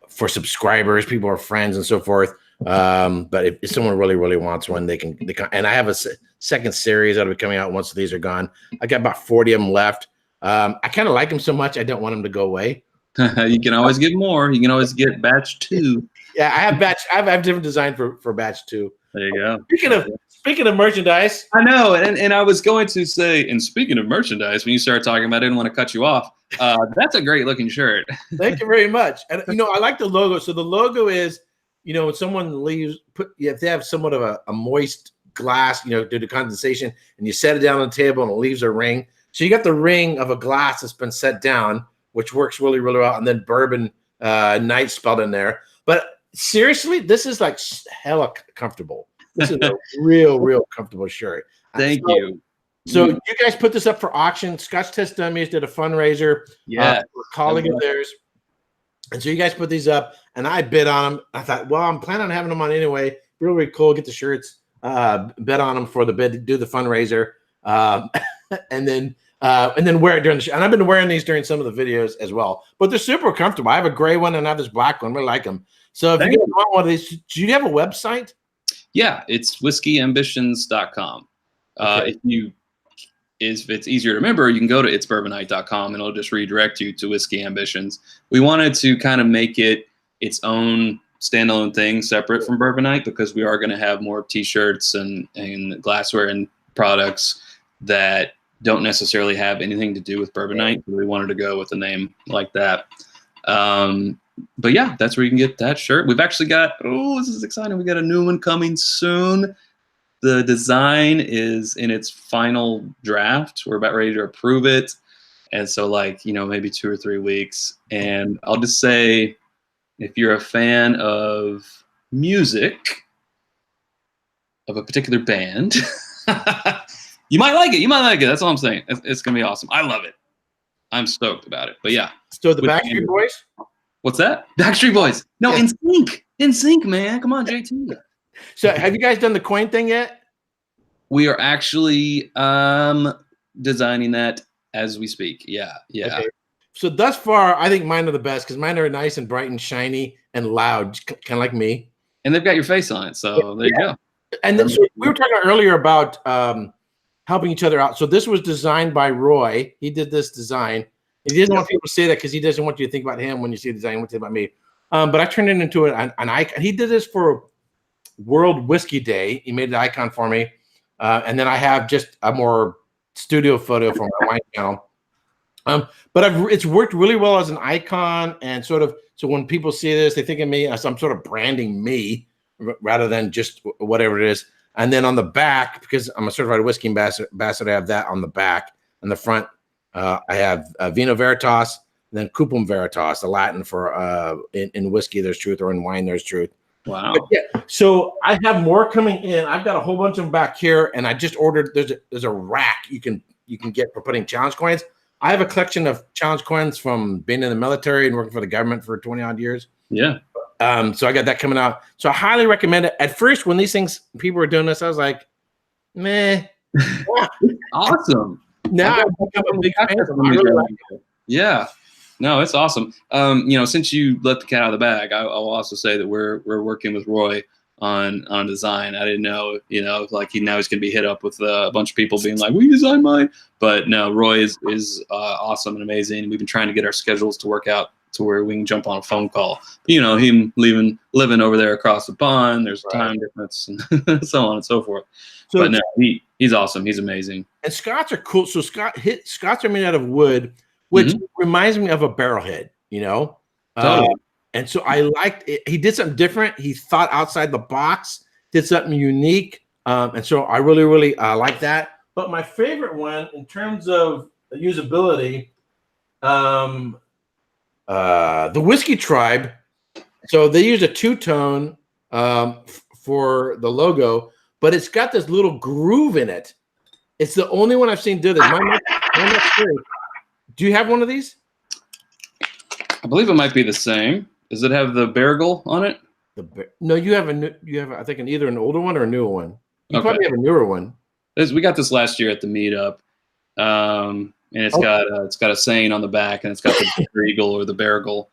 for subscribers, people are friends and so forth. But if someone really, really wants one, they can, and I have a second series that'll be coming out once these are gone. I got about 40 of them left. I kind of like them so much, I don't want them to go away. You can always get more. You can always get batch 2. Yeah, I have different design for batch 2. There you go. Speaking of merchandise, I know, and I was going to say, and speaking of merchandise, when you started talking about it, I didn't want to cut you off. That's a great looking shirt. Thank you very much. And I like the logo. So the logo is, when someone leaves, if they have somewhat of a moist glass, due to condensation, and you set it down on the table and it leaves a ring. So you got the ring of a glass that's been set down, which works really, really well. And then bourbon night spelled in there. But seriously, this is like hella comfortable. This is a real comfortable shirt. Thank you. So you guys put this up for auction. Scotch Test Dummies did a fundraiser. Yeah. For a colleague of theirs. And so you guys put these up, and I bid on them. I thought, well, I'm planning on having them on anyway. really, really cool. Get the shirts, bet on them for the bid, do the fundraiser, and then wear it during the show. And I've been wearing these during some of the videos as well. But they're super comfortable. I have a gray one and I have this black one. We like them. So if you want one of these, do you have a website? Yeah, it's whiskeyambitions.com. Okay. If it's easier to remember, you can go to itsbourbonite.com and it'll just redirect you to Whiskey Ambitions. We wanted to kind of make it its own standalone thing separate from Bourbonite, because we are going to have more t-shirts and glassware and products that don't necessarily have anything to do with Bourbonite. We wanted to go with a name like that. But yeah, that's where you can get that shirt. We've actually got, this is exciting. We got a new one coming soon. The design is in its final draft. We're about ready to approve it. And so maybe 2 or 3 weeks. And I'll just say, if you're a fan of music, of a particular band, you might like it. You might like it. That's all I'm saying. It's going to be awesome. I love it. I'm stoked about it. But yeah. So the Backstreet Boys? What's that? Backstreet Boys. No, yeah. In sync, man. Come on, JT. So have you guys done the coin thing yet? We are actually designing that as we speak. Yeah. Okay. So thus far, I think mine are the best because mine are nice and bright and shiny and loud, kind of like me. And they've got your face on it, so there you go. And then, so we were talking earlier about helping each other out. So this was designed by Roy. He did this design. He doesn't want people to say that because he doesn't want you to think about him when you see the design. He wants to think about me. But I turned it into an icon. He did this for World Whiskey Day. He made an icon for me. And then I have just a more studio photo from my wine channel. But it's worked really well as an icon, and sort of, so when people see this, they think of me as I'm sort of branding me rather than just whatever it is. And then on the back, because I'm a certified whiskey ambassador, I have that on the back. On the front, I have Vino Veritas, and then Cupum Veritas, the Latin for in whiskey there's truth, or in wine there's truth. Wow. But yeah, so I have more coming in. I've got a whole bunch of them back here, and I just ordered. There's a rack you can get for putting challenge coins. I have a collection of challenge coins from being in the military and working for the government for 20 odd years. Yeah. So I got that coming out. So I highly recommend it. At first, when these things, people were doing this, I was like, meh. Awesome. Now I've become a big fan. I really like it. Yeah. No, it's awesome. Since you let the cat out of the bag, I'll also say that we're working with Roy on design. I didn't know, now he's going to be hit up with a bunch of people being like, will you design mine? But no, Roy is awesome and amazing. We've been trying to get our schedules to work out to where we can jump on a phone call. But, him living over there across the pond, there's a time difference and so on and so forth. So, but no, he's awesome. He's amazing. And Scots are cool. So Scots are made out of wood, which reminds me of a barrelhead, Totally. And so I liked it. He did something different. He thought outside the box, did something unique. And so I really, really like that. But my favorite one in terms of usability, the Whiskey Tribe. So they use a two-tone for the logo, but it's got this little groove in it. It's the only one I've seen do this. Do you have one of these? I believe it might be the same. Does it have the Barrel on it? No, you have I think either an older one or a newer one. You probably have a newer one. We got this last year at the meetup, and it's got a saying on the back, and it's got the eagle or the Barrel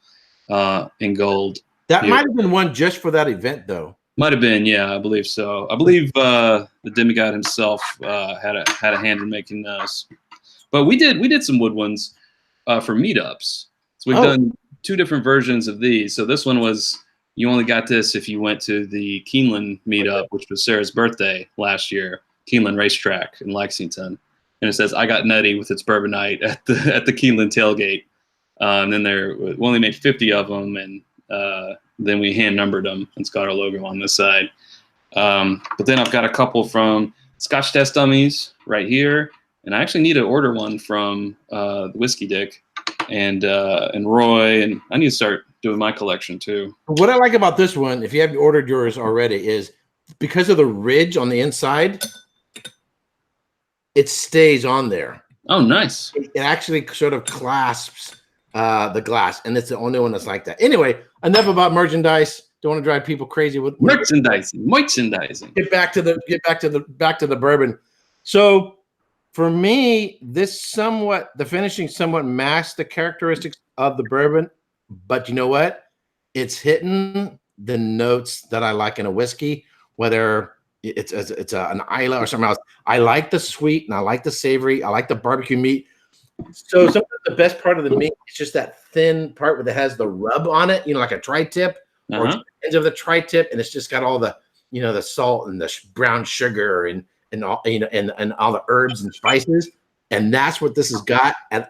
in gold. That might have been one just for that event, though. Might have been, yeah, I believe so. I believe the demigod himself had a hand in making those. But we did some wood ones for meetups. So we've done 2 different versions of these. So this one was, you only got this if you went to the Keeneland meetup, which was Sarah's birthday last year, Keeneland Racetrack in Lexington. And it says, I got nutty with its bourbonite at the Keeneland tailgate. And then we only made 50 of them, and then we hand numbered them, and it's got our logo on this side. But then I've got a couple from Scotch Test Dummies right here. And I actually need to order one from the Whiskey Dick and Roy, and I need to start doing my collection too. What I like about this one, if you haven't ordered yours already, is because of the ridge on the inside, it stays on there. Oh, nice. It actually sort of clasps the glass, and it's the only one that's like that. Anyway, enough about merchandise. Don't want to drive people crazy with merchandising. Get back to the bourbon. So for me, the finishing somewhat masks the characteristics of the bourbon, but you know what? It's hitting the notes that I like in a whiskey, whether it's an Isla or something else. I like the sweet and I like the savory. I like the barbecue meat. So sometimes the best part of the meat is just that thin part that has the rub on it, like a tri-tip or ends of the tri-tip, and it's just got all the the salt and the brown sugar and all and all the herbs and spices, and that's what this has got. And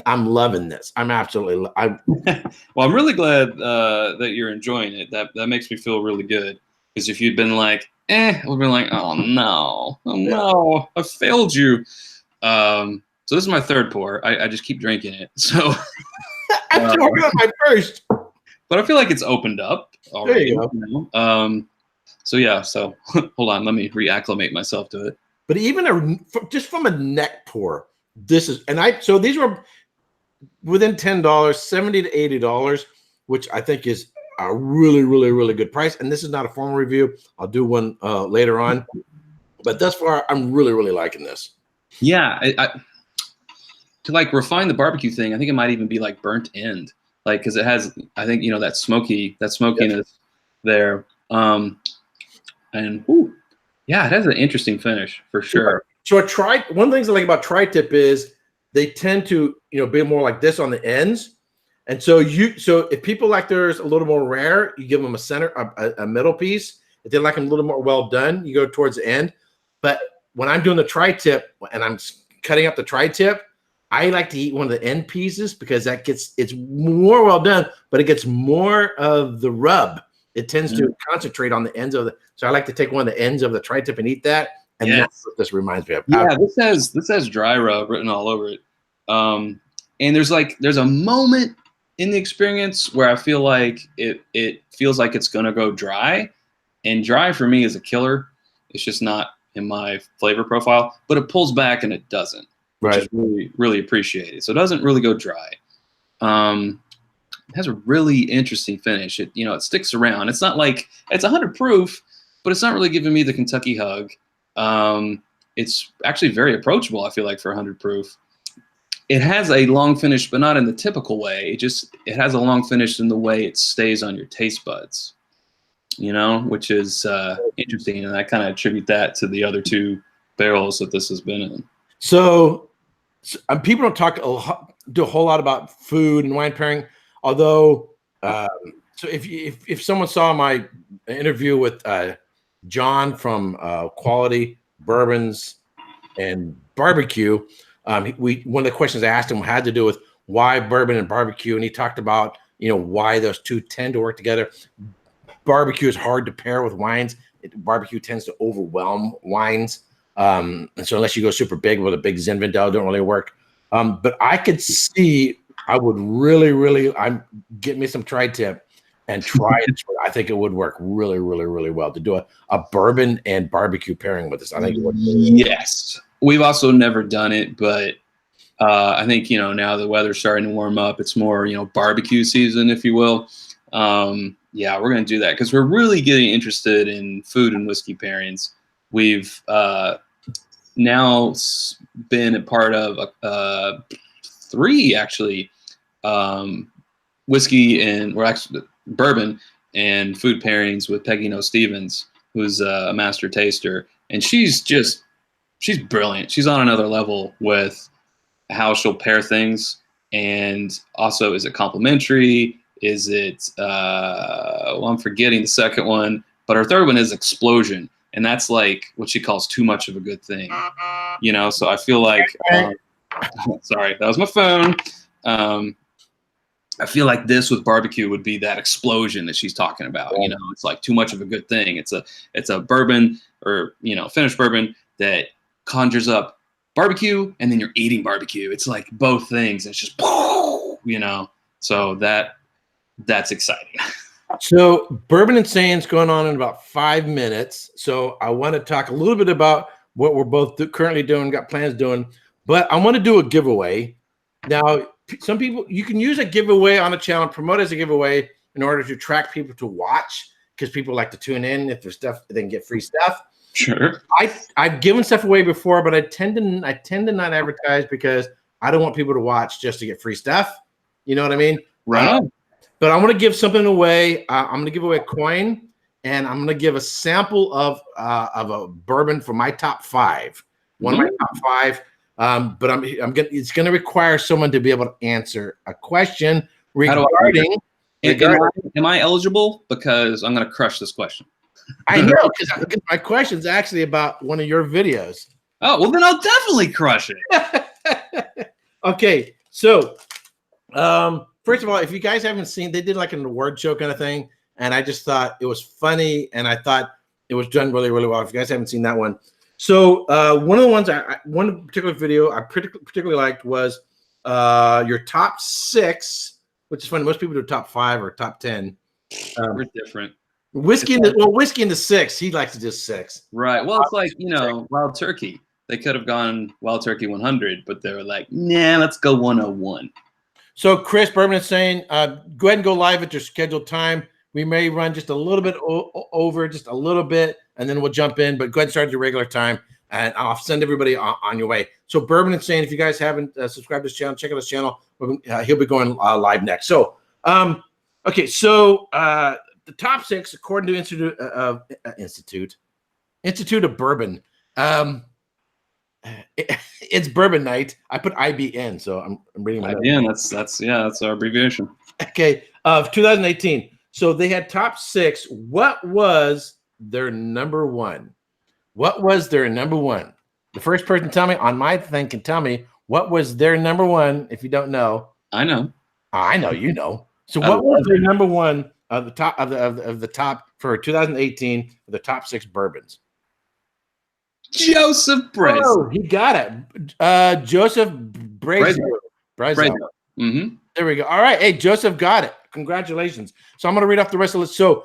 I'm loving this. I'm absolutely. Well, I'm really glad that you're enjoying it. That makes me feel really good. Because if you'd been like, we've been like, oh no, I failed you. So this is my third pour. I just keep drinking it. So I'm talking about my first. But I feel like it's opened up already. There you go. So yeah. So hold on, let me reacclimate myself to it. But even just from a neck pour, this is so these were within $10, $70 to $80, which I think is a really, really, really good price. And this is not a formal review. I'll do one later on. But thus far, I'm really, really liking this. Yeah, to like refine the barbecue thing, I think it might even be like burnt end, like because it has, I think that smokiness there, and yeah, it has an interesting finish for sure. So one of the things I like about tri-tip is they tend to be more like this on the ends, and so if people like theirs a little more rare, you give them a middle piece. If they like them a little more well done, you go towards the end. But when I'm doing the tri-tip and I'm cutting up the tri-tip, I like to eat one of the end pieces because it's more well done, but it gets more of the rub. It tends to concentrate on the ends so I like to take one of the ends of the tri-tip and eat that. And that's what this reminds me of. Yeah, this has dry rub written all over it. And there's a moment in the experience where I feel like it feels like it's gonna go dry. And dry for me is a killer. It's just not in my flavor profile, but it pulls back and it doesn't. Which is really, really appreciated. So it doesn't really go dry. It has a really interesting finish. It sticks around. It's not like it's 100 proof, but it's not really giving me the Kentucky hug. It's actually very approachable, I feel like, for 100 proof. It has a long finish, but not in the typical way. It has a long finish in the way it stays on your taste buds, which is interesting. And I kind of attribute that to the other two barrels that this has been in. So people don't do a whole lot about food and wine pairing, although so if someone saw my interview with John from Quality Bourbons and Barbecue, one of the questions I asked him had to do with why bourbon and barbecue, and he talked about why those two tend to work together. Barbecue is hard to pair with wines. Barbecue tends to overwhelm wines. And so unless you go super big with a big Zinfandel, don't really work. But I could see I would really get me some tri-tip and try it. I think it would work really, really, really well to do a bourbon and barbecue pairing with this. I think it would. Yes. We've also never done it, but I think, now the weather's starting to warm up. It's more, barbecue season, if you will. Yeah, we're going to do that because we're really getting interested in food and whiskey pairings. We've now been a part of 3 actually whiskey and bourbon and food pairings with Peggy No Stevens, who's a master taster, and she's brilliant. She's on another level with how she'll pair things, and also is it complimentary? Is it I'm forgetting the second one, but her third one is explosion. And that's like what she calls too much of a good thing, So I feel like, sorry, that was my phone. I feel like this with barbecue would be that explosion that she's talking about. It's like too much of a good thing. It's a bourbon or finished bourbon that conjures up barbecue, and then you're eating barbecue. It's like both things. It's just So that's exciting. So Bourbon and Sane's going on in about 5 minutes. So I want to talk a little bit about what we're both currently doing, got plans doing, but I want to do a giveaway. Now, some people, you can use a giveaway on a channel, promote as a giveaway in order to attract people to watch because people like to tune in. If there's stuff, they can get free stuff. Sure. I've given stuff away before, but I tend to not advertise because I don't want people to watch just to get free stuff. You know what I mean? Right on. But I'm going to give something away. I'm going to give away a coin, and I'm going to give a sample of a bourbon for my top 5. One of my top 5. But it's going to require someone to be able to answer a question regarding. Am I eligible? Because I'm going to crush this question. I know, because my question's actually about one of your videos. Oh, well, then I'll definitely crush it. Okay, so first of all, if you guys haven't seen, they did like an award show kind of thing, and I just thought it was funny, and I thought it was done really, really well. If you guys haven't seen that one. So one of the ones, one particular video I particularly liked was your top 6, which is funny. Most people do top 5 or top 10. We're different. Whiskey in the 6. He likes to do 6. Right. Well, it's like, Wild Turkey. They could have gone Wild Turkey 100, but they were like, nah, let's go 101. So Chris Bourbon is saying, go ahead and go live at your scheduled time. We may run just a little bit over, just a little bit, and then we'll jump in. But go ahead and start at your regular time, and I'll send everybody on your way. So Bourbon is saying, if you guys haven't subscribed to this channel, check out this channel. He'll be going live next. So, okay, so the top 6, according to Institute of Bourbon, it's Bourbon Night. I put IBN, so I'm reading my IBN. That's our abbreviation. Okay, of 2018. So they had top 6. What was their number 1? What was their number 1? The first person to tell me on my thing can tell me what was their number 1. If you don't know, I know. I know you know. So what was their number 1 of the top of the top for 2018? The top 6 bourbons. Joseph Brazo. Oh, he got it. Joseph Brazo. Mm-hmm. There we go. All right. Hey, Joseph got it. Congratulations. So I'm going to read off the rest of the list. So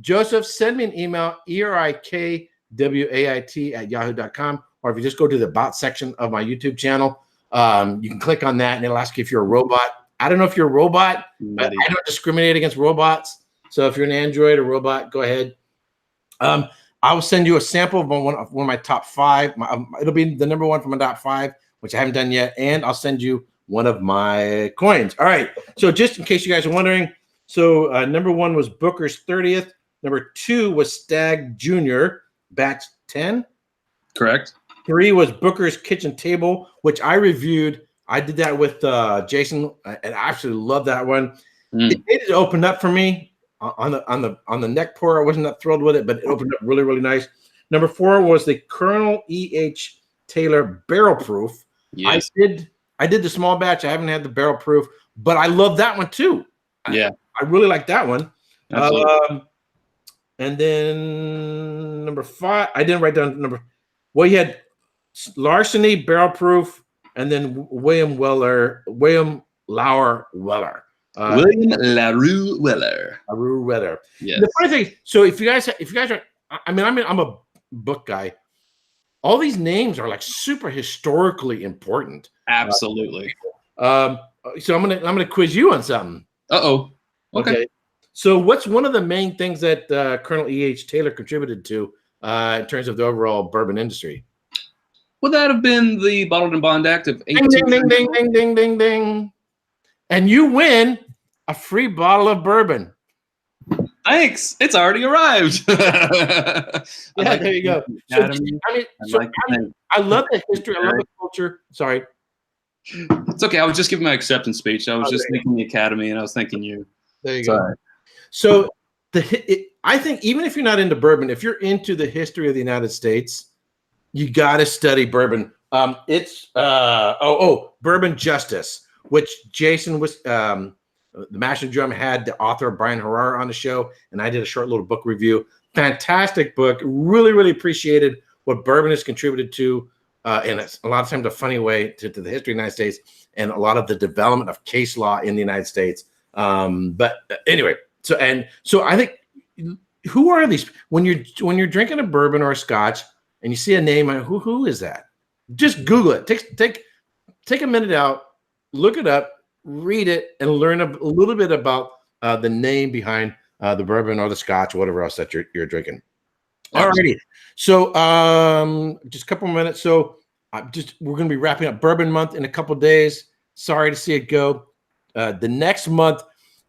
Joseph, send me an email, erikwait@yahoo.com. Or if you just go to the About section of my YouTube channel, you can click on that and it'll ask you if you're a robot. I don't know if you're a robot, but I don't discriminate against robots. So if you're an Android or robot, go ahead. I will send you a sample of one of my top 5. It'll be the number 1 from my top 5, which I haven't done yet. And I'll send you one of my coins. All right. So just in case you guys are wondering, so number 1 was Booker's 30th. Number 2 was Stag Jr. batch 10. Correct. 3 was Booker's Kitchen Table, which I reviewed. I did that with Jason, and I absolutely love that one. It opened up for me on the neck pour. I wasn't that thrilled with it, but it opened up really, really nice. Number 4 was the Colonel E.H. Taylor Barrel Proof. Yes. I did the small batch. I haven't had the barrel proof, but I love that one too. Yeah, I really like that one. Absolutely. And then number 5, I didn't write down number. Well, you had Larceny Barrel Proof, and then William Lauer Weller. William LaRue Weller. LaRue Weller. Yes. The funny thing, so if you guys are, I'm a book guy. All these names are like super historically important. Absolutely. So I'm gonna quiz you on something. Uh-oh. Okay. So what's one of the main things that Colonel E.H. Taylor contributed to in terms of the overall bourbon industry? Would that have been the Bottled and Bond Act of 18? Ding, ding, ding, ding, ding, ding, ding. And you win a free bottle of bourbon. Thanks. It's already arrived. Yeah, there you go. So, I love the history. I love the culture. Sorry. It's okay. I was just giving my acceptance speech. I was just thinking the Academy, and I was thinking you. There you go. So I think even if you're not into bourbon, if you're into the history of the United States, you got to study bourbon. It's Bourbon Justice, which Jason was the Master Drum had the author Brian Herrera on the show, and I did a short little book review. Fantastic book. Really, really appreciated what bourbon has contributed to, in a lot of times a funny way to the history of the United States and a lot of the development of case law in the United States. But anyway, so I think, who are these when you're drinking a bourbon or a scotch and you see a name, who is that? Just Google it. Take a minute out, look it up, read it, and learn a little bit about the name behind the bourbon or the scotch, whatever else that you're drinking. Absolutely. Alrighty. So just a couple more minutes. So we're going to be wrapping up Bourbon Month in a couple days. Sorry to see it go. The next month,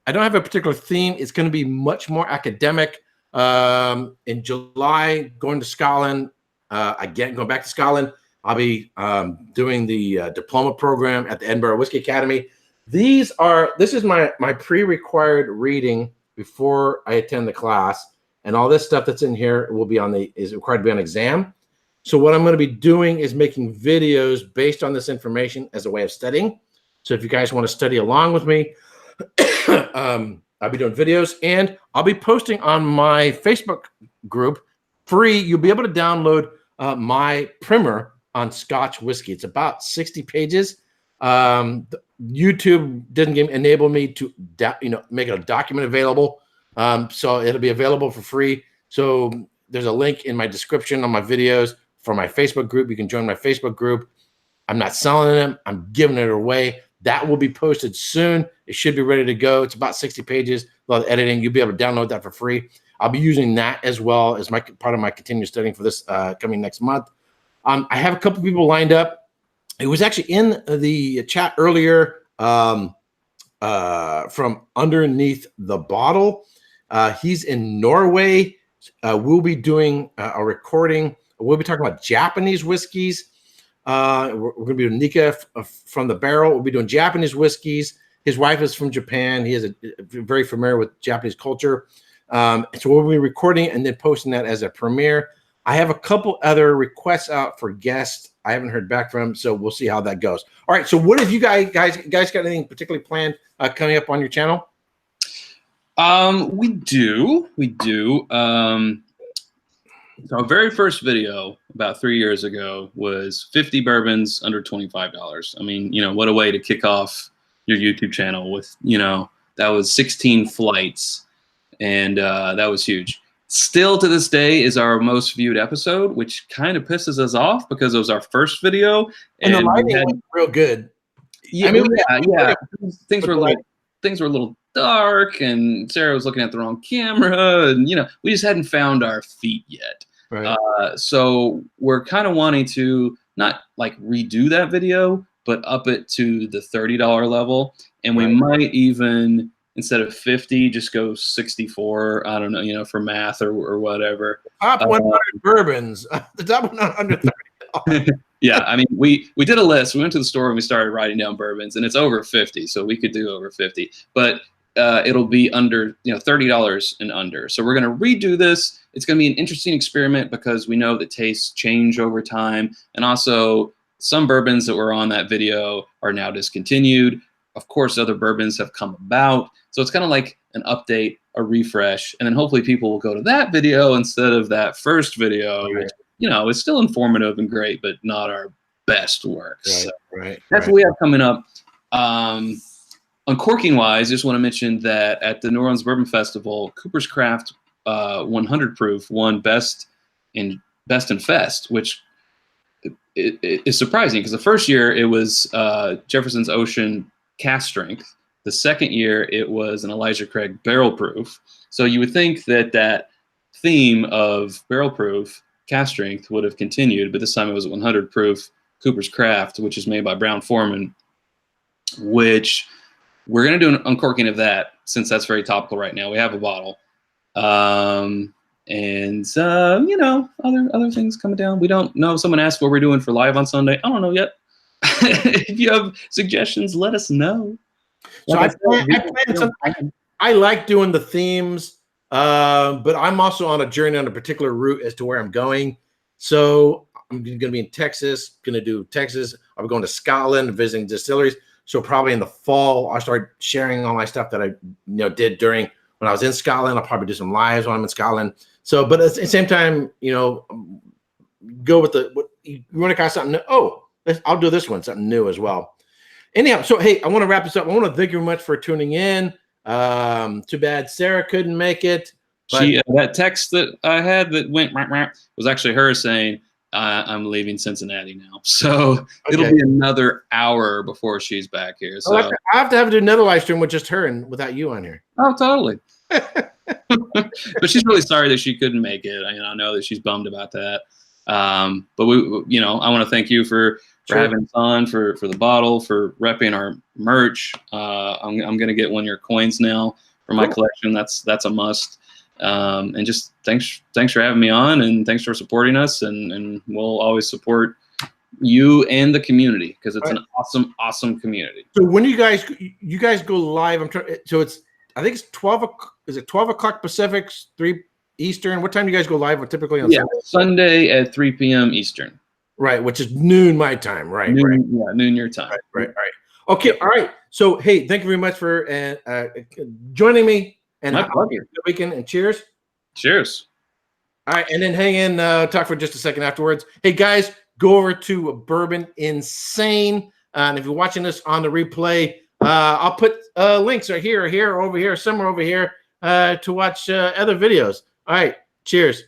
I don't have a particular theme. It's going to be much more academic. In July, going to Scotland. Again, going back to Scotland. I'll be doing the diploma program at the Edinburgh Whisky Academy. This is my pre-required reading before I attend the class, and all this stuff that's in here is required to be on exam. So what I'm going to be doing is making videos based on this information as a way of studying. So if you guys want to study along with me, I'll be doing videos, and I'll be posting on my Facebook group free. You'll be able to download my primer on Scotch whiskey. It's about 60 pages. YouTube didn't enable me to make a document available. So it'll be available for free. So there's a link in my description on my videos for my Facebook group. You can join my Facebook group. I'm not selling them. I'm giving it away. That will be posted soon. It should be ready to go. It's about 60 pages. A lot of editing. You'll be able to download that for free. I'll be using that as well as part of my continued studying for this coming next month. I have a couple people lined up. It was actually in the chat earlier from Underneath the Bottle. He's in Norway. We'll be doing a recording. We'll be talking about Japanese whiskeys. We're going to be doing Nika from the Barrel. We'll be doing Japanese whiskeys. His wife is from Japan. He is very familiar with Japanese culture. So we'll be recording and then posting that as a premiere. I have a couple other requests out for guests. I haven't heard back from them, so we'll see how that goes. All right. So what have you guys got anything particularly planned coming up on your channel? We do. So our very first video about 3 years ago was 50 bourbons under $25. I mean, what a way to kick off your YouTube channel with, that was 16 flights, and that was huge. Still to this day is our most viewed episode, which kind of pisses us off because it was our first video. And the lighting was real good. Yeah, I mean, yeah. Things were a little dark, and Sarah was looking at the wrong camera, and we just hadn't found our feet yet. Right. So we're kind of wanting to not like redo that video, but up it to the $30 level, and we might even, instead of 50, just go 64. I don't know, for math or whatever. Top 100 bourbons. The top 100 $30. Yeah, I mean, we did a list. We went to the store and we started writing down bourbons, and it's over 50, so we could do over 50. But it'll be under, $30 and under. So we're going to redo this. It's going to be an interesting experiment because we know that tastes change over time, and also some bourbons that were on that video are now discontinued. Of course, other bourbons have come about. So it's kind of like an update, a refresh, and then hopefully people will go to that video instead of that first video, which, is still informative and great, but not our best work. That's what we have coming up. Uncorking wise, just want to mention that at the New Orleans Bourbon Festival, Cooper's Craft 100 proof won Best in Fest, which is surprising because the first year it was Jefferson's Ocean Cask Strength. The second year it was an Elijah Craig Barrel Proof. So you would think that theme of barrel proof cask strength would have continued, but this time it was 100 proof Cooper's Craft, which is made by Brown Forman, which we're going to do an uncorking of that since that's very topical right now. We have a bottle. Other things coming down. We don't know. Someone asked what we're doing for live on Sunday. I don't know yet. If you have suggestions, let us know. So I like doing the themes, but I'm also on a journey on a particular route as to where I'm going. So I'm going to be in Texas, going to do Texas. I'm going to Scotland, visiting distilleries. So probably in the fall, I'll start sharing all my stuff that I did during when I was in Scotland. I'll probably do some lives when I'm in Scotland. So, but at the same time, go with what you want to kind of something new. Oh, I'll do this one, something new as well. Anyhow, so hey, I want to wrap this up. I want to thank you very much for tuning in. Too bad Sarah couldn't make it. She that text that I had that went was actually her saying, I'm leaving Cincinnati now. So it'll be another hour before she's back here. So I have to do another live stream with just her and without you on here. Oh, totally. But she's really sorry that she couldn't make it. I know that she's bummed about that. But I want to thank you for having us on, for the bottle, for repping our merch. I'm going to get one of your coins now for my collection. That's a must. And just thanks for having me on, and thanks for supporting us. And we'll always support you and the community, because it's an awesome community. So when you guys go live, I think it's 12. Is it 12 o'clock Pacific, 3 Eastern? What time do you guys go live? Typically on Sunday at 3 p.m. Eastern. Right, which is noon my time. Right. Noon your time. Right. Okay. All right. So hey, thank you very much for joining me. And my pleasure. Good weekend, and cheers. Cheers. All right, and then hang in, talk for just a second afterwards. Hey guys, go over to Bourbon Insane, and if you're watching this on the replay, I'll put links right here, or over here, somewhere over here, to watch other videos. All right, cheers.